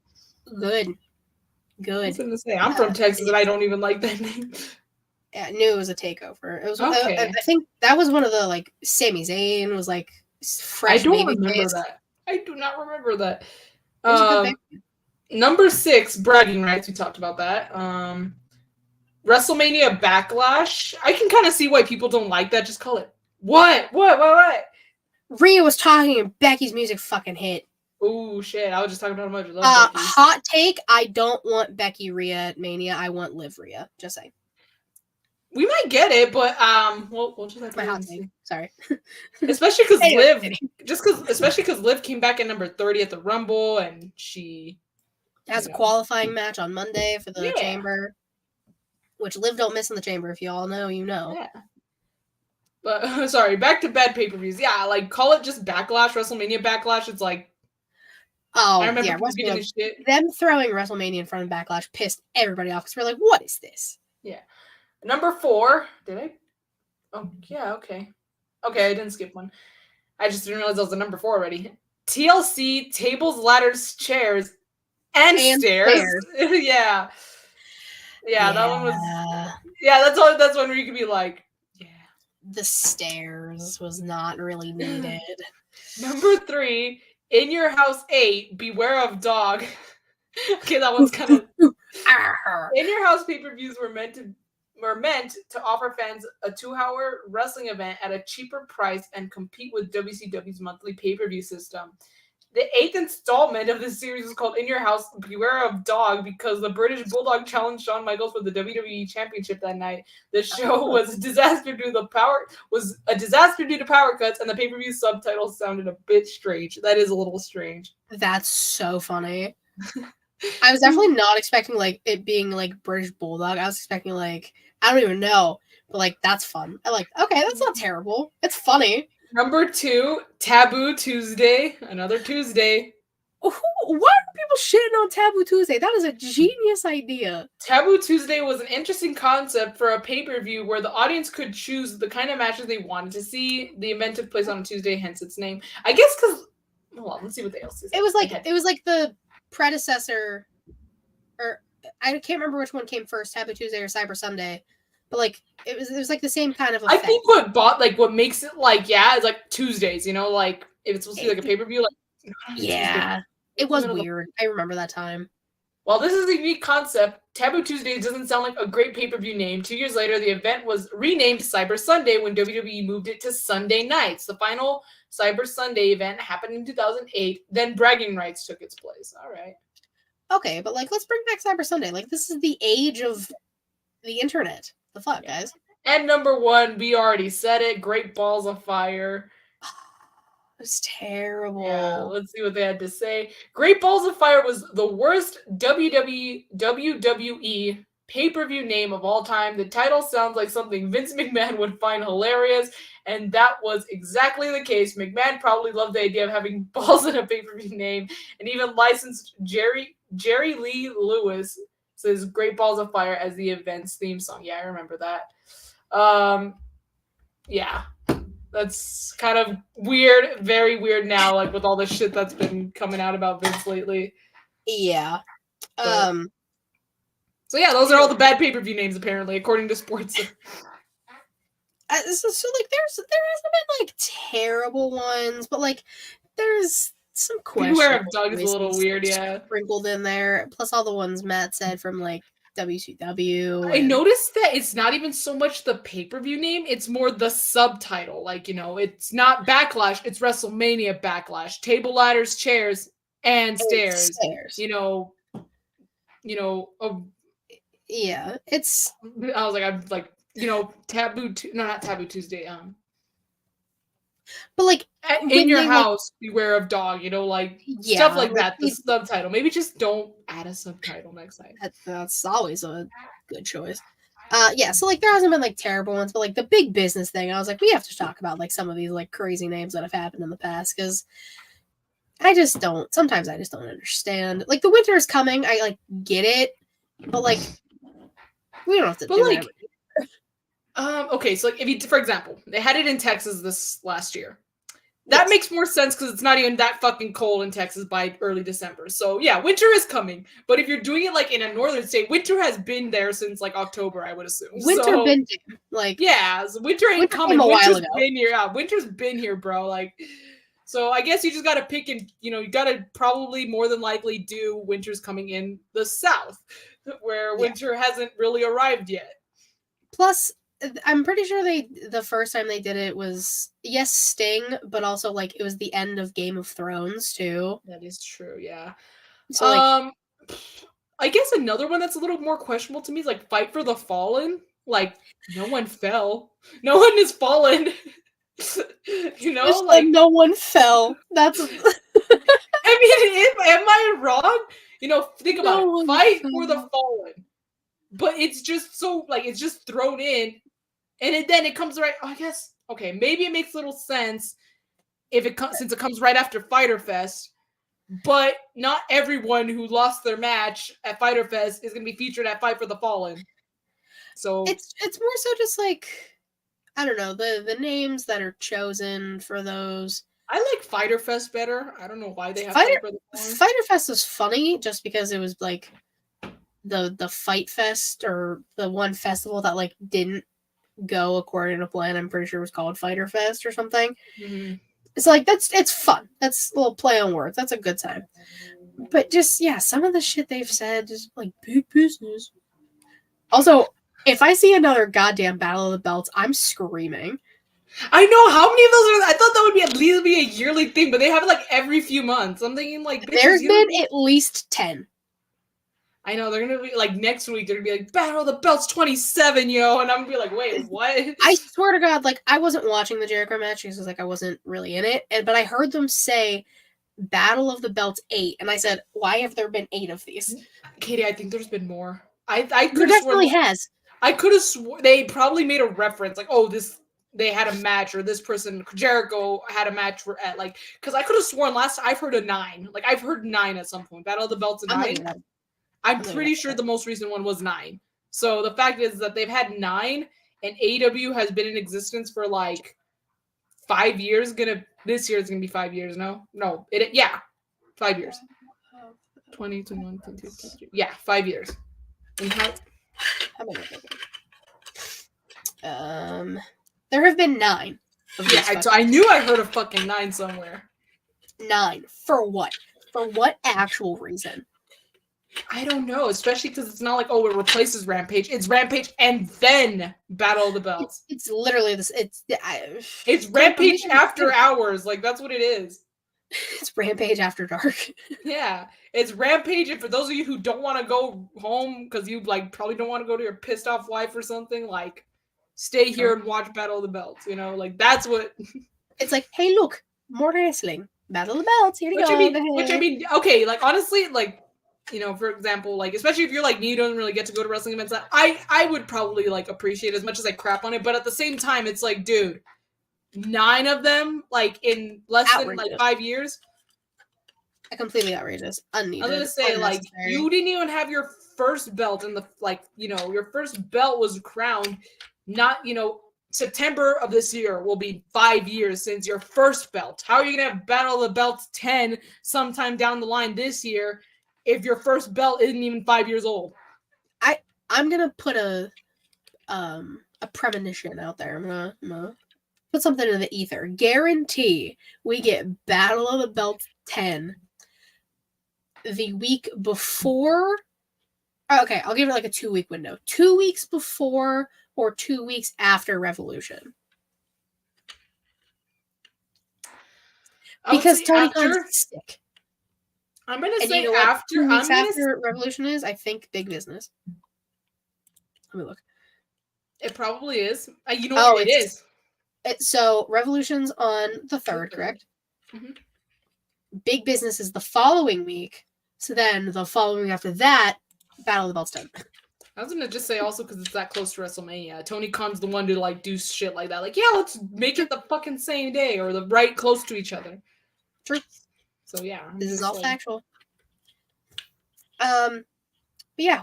Speaker 2: Good.
Speaker 1: I was gonna say, I'm from Texas, and I don't even like that name.
Speaker 2: I knew it was a takeover. It was.
Speaker 1: Okay.
Speaker 2: I think that was one of the like Sami Zayn was like fresh.
Speaker 1: I don't
Speaker 2: baby
Speaker 1: remember
Speaker 2: face.
Speaker 1: that. I do not remember that.
Speaker 2: It was a good thing.
Speaker 1: Number 6, bragging rights. We talked about that. WrestleMania Backlash. I can kind of see why people don't like that. Just call it what?
Speaker 2: Rhea was talking and Becky's music fucking hit.
Speaker 1: Oh shit! I was just talking about how much I love Becky.
Speaker 2: Hot take: I don't want Becky Rhea at Mania. I want Liv Rhea. Just saying.
Speaker 1: We might get it, but we'll just have to
Speaker 2: my hot take. Sorry.
Speaker 1: Especially because Liv came back at number 30 at the Rumble, and she
Speaker 2: has a qualifying match on Monday for the Chamber, which Liv don't miss in the Chamber. If you all know, you know.
Speaker 1: Yeah. But sorry, back to bad pay-per-views. Yeah, like call it just Backlash, WrestleMania Backlash. It's like.
Speaker 2: Oh,
Speaker 1: I remember
Speaker 2: yeah, them throwing WrestleMania in front of Backlash pissed everybody off because we're like, what is this?
Speaker 1: Yeah. Number 4. Did I? Oh, yeah, okay. Okay, I didn't skip one. I just didn't realize that was the number 4 already. TLC, tables, ladders, chairs, and stairs. Yeah. Yeah, that one was... Yeah, that's one where you could be like, yeah.
Speaker 2: The stairs was not really needed.
Speaker 1: Number 3, In Your House 8, Beware of Dog. Okay, that one's kind of... In Your House pay-per-views were meant to offer fans a 2-hour wrestling event at a cheaper price and compete with WCW's monthly pay-per-view system. The 8th installment of this series was called In Your House, Beware of Dog because the British Bulldog challenged Shawn Michaels for the WWE Championship that night. The show was a disaster due to power cuts, and the pay-per-view subtitles sounded a bit strange. That is a little strange.
Speaker 2: That's so funny. I was definitely not expecting like it being like British Bulldog. I was expecting like I don't even know, but like that's fun. Okay, that's not terrible. It's funny.
Speaker 1: Number 2, Taboo Tuesday. Another Tuesday.
Speaker 2: Why are people shitting on Taboo Tuesday? That is a genius idea.
Speaker 1: Taboo Tuesday was an interesting concept for a pay-per-view where the audience could choose the kind of matches they wanted to see. The event took place on a Tuesday, hence its name. I guess because hold on, let's see what the else is.
Speaker 2: It was like the predecessor, or I can't remember which one came first, Taboo Tuesday or Cyber Sunday. But like it was like the same kind of effect.
Speaker 1: I think what makes it like it's like Tuesdays, like if it's supposed to be like a pay-per-view, like
Speaker 2: it was weird. I remember that time.
Speaker 1: While this is a unique concept, Taboo Tuesdays doesn't sound like a great pay-per-view name. 2 years later, the event was renamed Cyber Sunday when WWE moved it to Sunday nights. The final Cyber Sunday event happened in 2008. Then bragging rights took its place. All right.
Speaker 2: Okay, but like let's bring back Cyber Sunday. Like this is the age of the internet. The fuck, guys?
Speaker 1: And number 1, we already said it. Great Balls of Fire.
Speaker 2: It was terrible.
Speaker 1: Yeah, let's see what they had to say. Great Balls of Fire was the worst WWE pay-per-view name of all time. The title sounds like something Vince McMahon would find hilarious, and that was exactly the case. McMahon probably loved the idea of having balls in a pay-per-view name, and even licensed Jerry Lee Lewis says Great Balls of Fire as the event's theme song. Yeah, I remember that. Yeah. That's kind of weird, very weird now, like with all the shit that's been coming out about Vince lately.
Speaker 2: Yeah.
Speaker 1: So yeah, those are all the bad pay-per-view names apparently, according to Sports.
Speaker 2: So like there hasn't been like terrible ones, but like there's some
Speaker 1: Beware of
Speaker 2: questionable
Speaker 1: Doug is a little
Speaker 2: choices
Speaker 1: weird, yeah.
Speaker 2: sprinkled in there. Plus all the ones Matt said from like WCW.
Speaker 1: I
Speaker 2: And
Speaker 1: noticed that it's not even so much the pay-per-view name, it's more the subtitle. Like, it's not Backlash, it's WrestleMania Backlash. Table, ladders, chairs, and stairs.
Speaker 2: stairs. Yeah, it's
Speaker 1: I was like, I'm like, Taboo, no, not Taboo Tuesday.
Speaker 2: but like
Speaker 1: In your
Speaker 2: they,
Speaker 1: house, beware of dog. Stuff like that. The subtitle. Maybe just don't add a subtitle next time.
Speaker 2: That's always a good choice. Yeah, so like there hasn't been like terrible ones, but like the big business thing, I was like, we have to talk about like some of these like crazy names that have happened in the past because sometimes I just don't understand. Like the winter is coming, I like get it, but like we don't have to do it.
Speaker 1: Okay, so like if you, for example, they had it in Texas this last year. That makes more sense because it's not even that fucking cold in Texas by early December. So yeah, winter is coming. But if you're doing it like in a northern state, winter has been there since like October, I would assume.
Speaker 2: Winter been like
Speaker 1: so winter ain't coming. Winter's been here. Yeah, winter's been here, bro. Like, so I guess you just gotta pick and you gotta probably more than likely do winter's coming in the south, where winter hasn't really arrived yet.
Speaker 2: Plus, I'm pretty sure the first time they did it was Sting, but also like it was the end of Game of Thrones too.
Speaker 1: That is true, yeah.
Speaker 2: So like,
Speaker 1: I guess another one that's a little more questionable to me is like Fight for the Fallen. Like no one fell, no one has fallen.
Speaker 2: like no one fell. That's.
Speaker 1: I mean, am I wrong? Think about it. Fight for the Fallen, but it's just so like it's just thrown in. And then it comes right. I guess okay. Maybe it makes little sense if since it comes right after Fyter Fest. But not everyone who lost their match at Fyter Fest is going to be featured at Fight for the Fallen. So
Speaker 2: it's more so just like I don't know the names that are chosen for those.
Speaker 1: I like Fyter Fest better. I don't know why they have Fight for the Fallen.
Speaker 2: Fyter Fest was funny just because it was like the Fight Fest or the one festival that like didn't go according to plan. I'm pretty sure it was called Fyter Fest or something.
Speaker 1: Mm-hmm.
Speaker 2: It's like it's fun. That's a little play on words. That's a good time. But just some of the shit they've said is like big business. Also, if I see another goddamn Battle of the Belts, I'm screaming.
Speaker 1: I know how many of those are. I thought that would be at least be a yearly thing, but they have it like every few months. I'm thinking like
Speaker 2: there's been at least 10.
Speaker 1: I know they're gonna be like next week. They're gonna be like Battle of the Belts 27, yo, and I'm gonna be like, wait, what?
Speaker 2: I swear to God, like I wasn't watching the Jericho match because like I wasn't really in it, but I heard them say Battle of the Belts 8, and I said, why have there been 8 of these?
Speaker 1: Katie, I think there's been more. I
Speaker 2: could definitely has.
Speaker 1: I could have sworn they probably made a reference like, oh, they had a match or this person Jericho had a match at like because I could have sworn I've heard a 9. Like I've heard 9 at some point. Battle of the Belts 9. I'm pretty sure the most recent one was 9. So the fact is that they've had 9, and AEW has been in existence for like 5 years. This year is gonna be 5 years. No, 5 years. 2021, 22, 23. Yeah, 5 years. And
Speaker 2: how many? There have been 9.
Speaker 1: Yeah, I knew I heard a fucking 9 somewhere.
Speaker 2: 9 for what? For what actual reason?
Speaker 1: I don't know, especially because it's not like, oh, it replaces Rampage. It's Rampage and then Battle of the Belts.
Speaker 2: It's literally this.
Speaker 1: It's Rampage after hours. Like, that's what it is.
Speaker 2: It's Rampage after dark.
Speaker 1: Yeah, it's Rampage. And for those of you who don't want to go home because you like probably don't want to go to your pissed off wife or something, like, stay here and watch Battle of the Belts. Like that's what.
Speaker 2: It's like, hey, look, more wrestling. Battle of the Belts. Here you go.
Speaker 1: Which I mean, okay, like honestly, like. For example, like, especially if you're like me, you don't really get to go to wrestling events, I would probably like appreciate as much as I crap on it, but at the same time, it's like, dude, 9 of them, like, in less than like 5 years.
Speaker 2: Completely outrageous. Unneeded.
Speaker 1: I was gonna say, like, you didn't even have your first belt in the, like, your first belt was crowned, not, September of this year will be 5 years since your first belt. How are you gonna have Battle of the Belts 10 sometime down the line this year if your first belt isn't even 5 years old?
Speaker 2: I'm gonna put a a premonition out there. I'm gonna put something in the ether. Guarantee we get Battle of the Belts 10 the week before. Okay, I'll give it like a 2-week window. 2 weeks before or 2 weeks after Revolution. Because Tony Khan's sick.
Speaker 1: I'm gonna say
Speaker 2: you know
Speaker 1: after.
Speaker 2: 2 weeks after Revolution is, I think, Big Business. Let me look.
Speaker 1: It probably is. You know what it is.
Speaker 2: So Revolution's on the 3rd, correct?
Speaker 1: Mm-hmm.
Speaker 2: Big Business is the following week. So then the following week after that, Battle of the Belts 10.
Speaker 1: I was gonna just say also because it's that close to WrestleMania. Tony Khan's the one to like do shit like that. Like, yeah, let's make it the fucking same day or the right close to each other.
Speaker 2: True.
Speaker 1: So yeah,
Speaker 2: this is all factual. But yeah,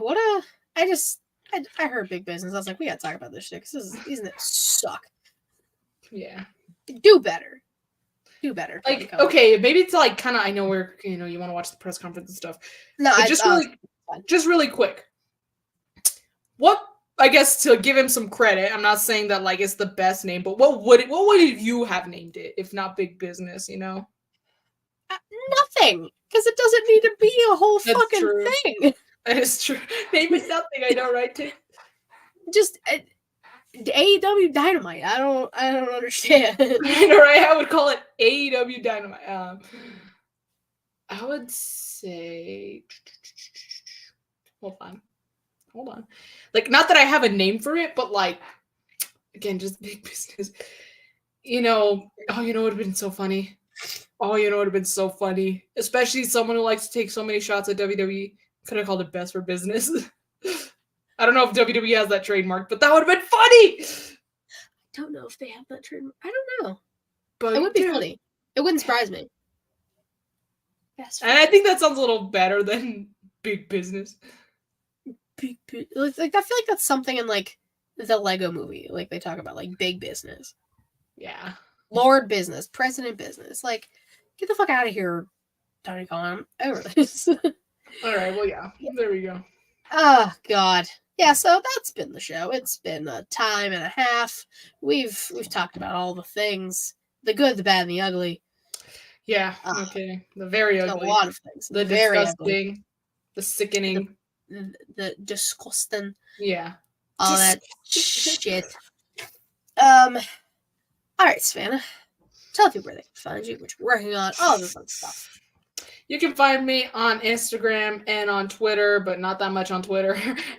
Speaker 2: I heard Big Business. I was like, we gotta talk about this shit because these suck.
Speaker 1: Yeah.
Speaker 2: Do better.
Speaker 1: Like, okay, maybe it's like kind of. I know where you want to watch the press conference and stuff.
Speaker 2: No,
Speaker 1: just really quick. What, I guess, to give him some credit, I'm not saying that like it's the best name, but what would you have named it if not Big Business?
Speaker 2: Nothing, because it doesn't need to be a whole fucking thing.
Speaker 1: That is true. Name it nothing. I know, right?
Speaker 2: Just AEW Dynamite. I don't understand.
Speaker 1: I know, right? I would call it AEW Dynamite. I would say. Hold on. Like, not that I have a name for it, but like, again, just Big Business. You know what would have been so funny? Especially someone who likes to take so many shots at WWE. Could have called it Best for Business. I don't know if WWE has that trademark, but that would have been funny!
Speaker 2: I don't know if they have that trademark. I don't know.
Speaker 1: But
Speaker 2: it would be funny. It wouldn't surprise me.
Speaker 1: And I think that sounds a little better than Big Business.
Speaker 2: Like, I feel like that's something in like the Lego movie, like they talk about like Big Business.
Speaker 1: Yeah.
Speaker 2: Lord Business, President Business. Like, get the fuck out of here, Tony Khan. Over this.
Speaker 1: All right. Well, yeah. There we go.
Speaker 2: Oh God. Yeah. So that's been the show. It's been a time and a half. We've talked about all the things, the good, the bad, and the ugly.
Speaker 1: Yeah. Okay. The very ugly.
Speaker 2: A lot of things.
Speaker 1: The
Speaker 2: very
Speaker 1: disgusting.
Speaker 2: Ugly.
Speaker 1: The sickening.
Speaker 2: The disgusting.
Speaker 1: Yeah.
Speaker 2: All that shit. All right, Savannah. Tell people where they can find you, what you're working on, all the fun stuff.
Speaker 1: You can find me on Instagram and on Twitter, but not that much on Twitter,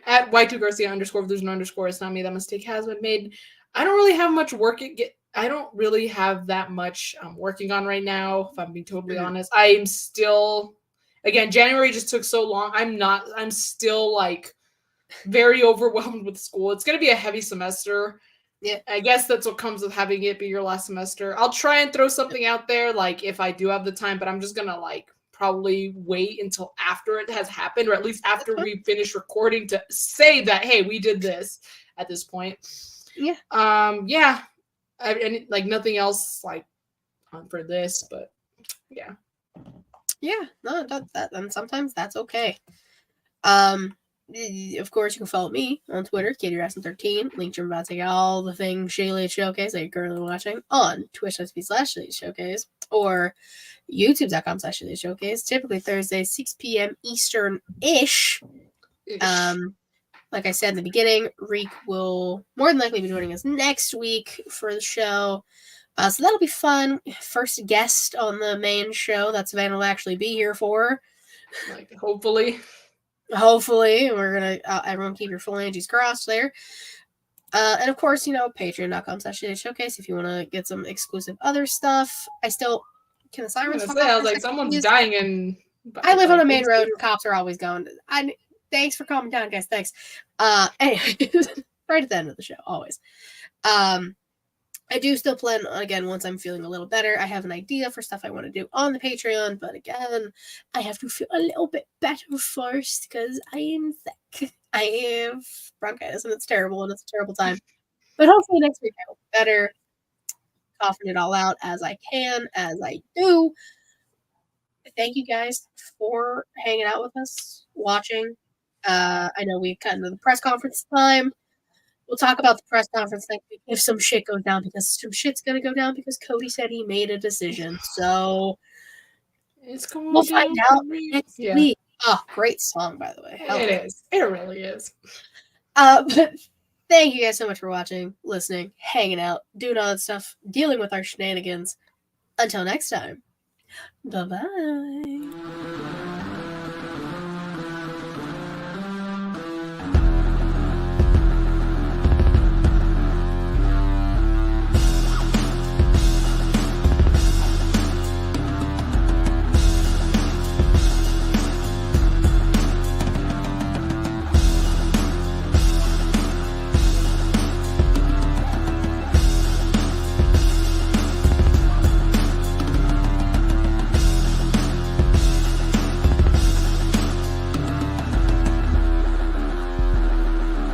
Speaker 1: at Y2Garcia _ if there's an underscore. It's not me. That mistake has been made. I don't really have much work. I don't really have that much I'm working on right now, if I'm being totally honest. I'm still, again, January just took so long. I'm still like very overwhelmed with school. It's going to be a heavy semester.
Speaker 2: Yeah,
Speaker 1: I guess that's what comes with having it be your last semester. I'll try and throw something out there, like if I do have the time, but I'm just gonna like probably wait until after it has happened, or at least after we finish recording to say that, hey, we did this at this point.
Speaker 2: Yeah.
Speaker 1: Yeah. And like nothing else like for this, but yeah.
Speaker 2: Yeah. No, that and sometimes that's okay. Of course, you can follow me on Twitter, KatieRasson13. Link to about to all the things Shaylee Showcase that you're currently watching on Twitch.tv/Shaylee Showcase or YouTube.com/Shaylee Showcase. Typically Thursday, 6 p.m. Eastern-ish. Like I said in the beginning, Reek will more than likely be joining us next week for the show. So that'll be fun. First guest on the main show that Savannah will actually be here for.
Speaker 1: Like, hopefully,
Speaker 2: we're gonna everyone keep your phalanges crossed there. And of course, patreon.com/Showcase if you want to get some exclusive other stuff. I still can the sirens.
Speaker 1: I was like, someone's dying, and
Speaker 2: I live on a main road, and cops are always going. Thanks for calming down, guys. Thanks. Anyways, right at the end of the show, always. I do still plan, again, once I'm feeling a little better, I have an idea for stuff I want to do on the Patreon, but again, I have to feel a little bit better first, because I am sick. I have bronchitis, and it's terrible, and it's a terrible time. But hopefully next week I will be better, coughing it all out as I can, as I do. Thank you guys for hanging out with us, watching. I know we've cut into the press conference time. We'll talk about the press conference next week if some shit goes down, because some shit's gonna go down because Cody said he made a decision. So
Speaker 1: It's going
Speaker 2: we'll find
Speaker 1: down
Speaker 2: out
Speaker 1: for me.
Speaker 2: next
Speaker 1: Yeah,
Speaker 2: week. Oh, great song, by the way. Hell
Speaker 1: it
Speaker 2: yeah.
Speaker 1: is. It really is.
Speaker 2: But thank you guys so much for watching, listening, hanging out, doing all that stuff, dealing with our shenanigans. Until next time, bye bye.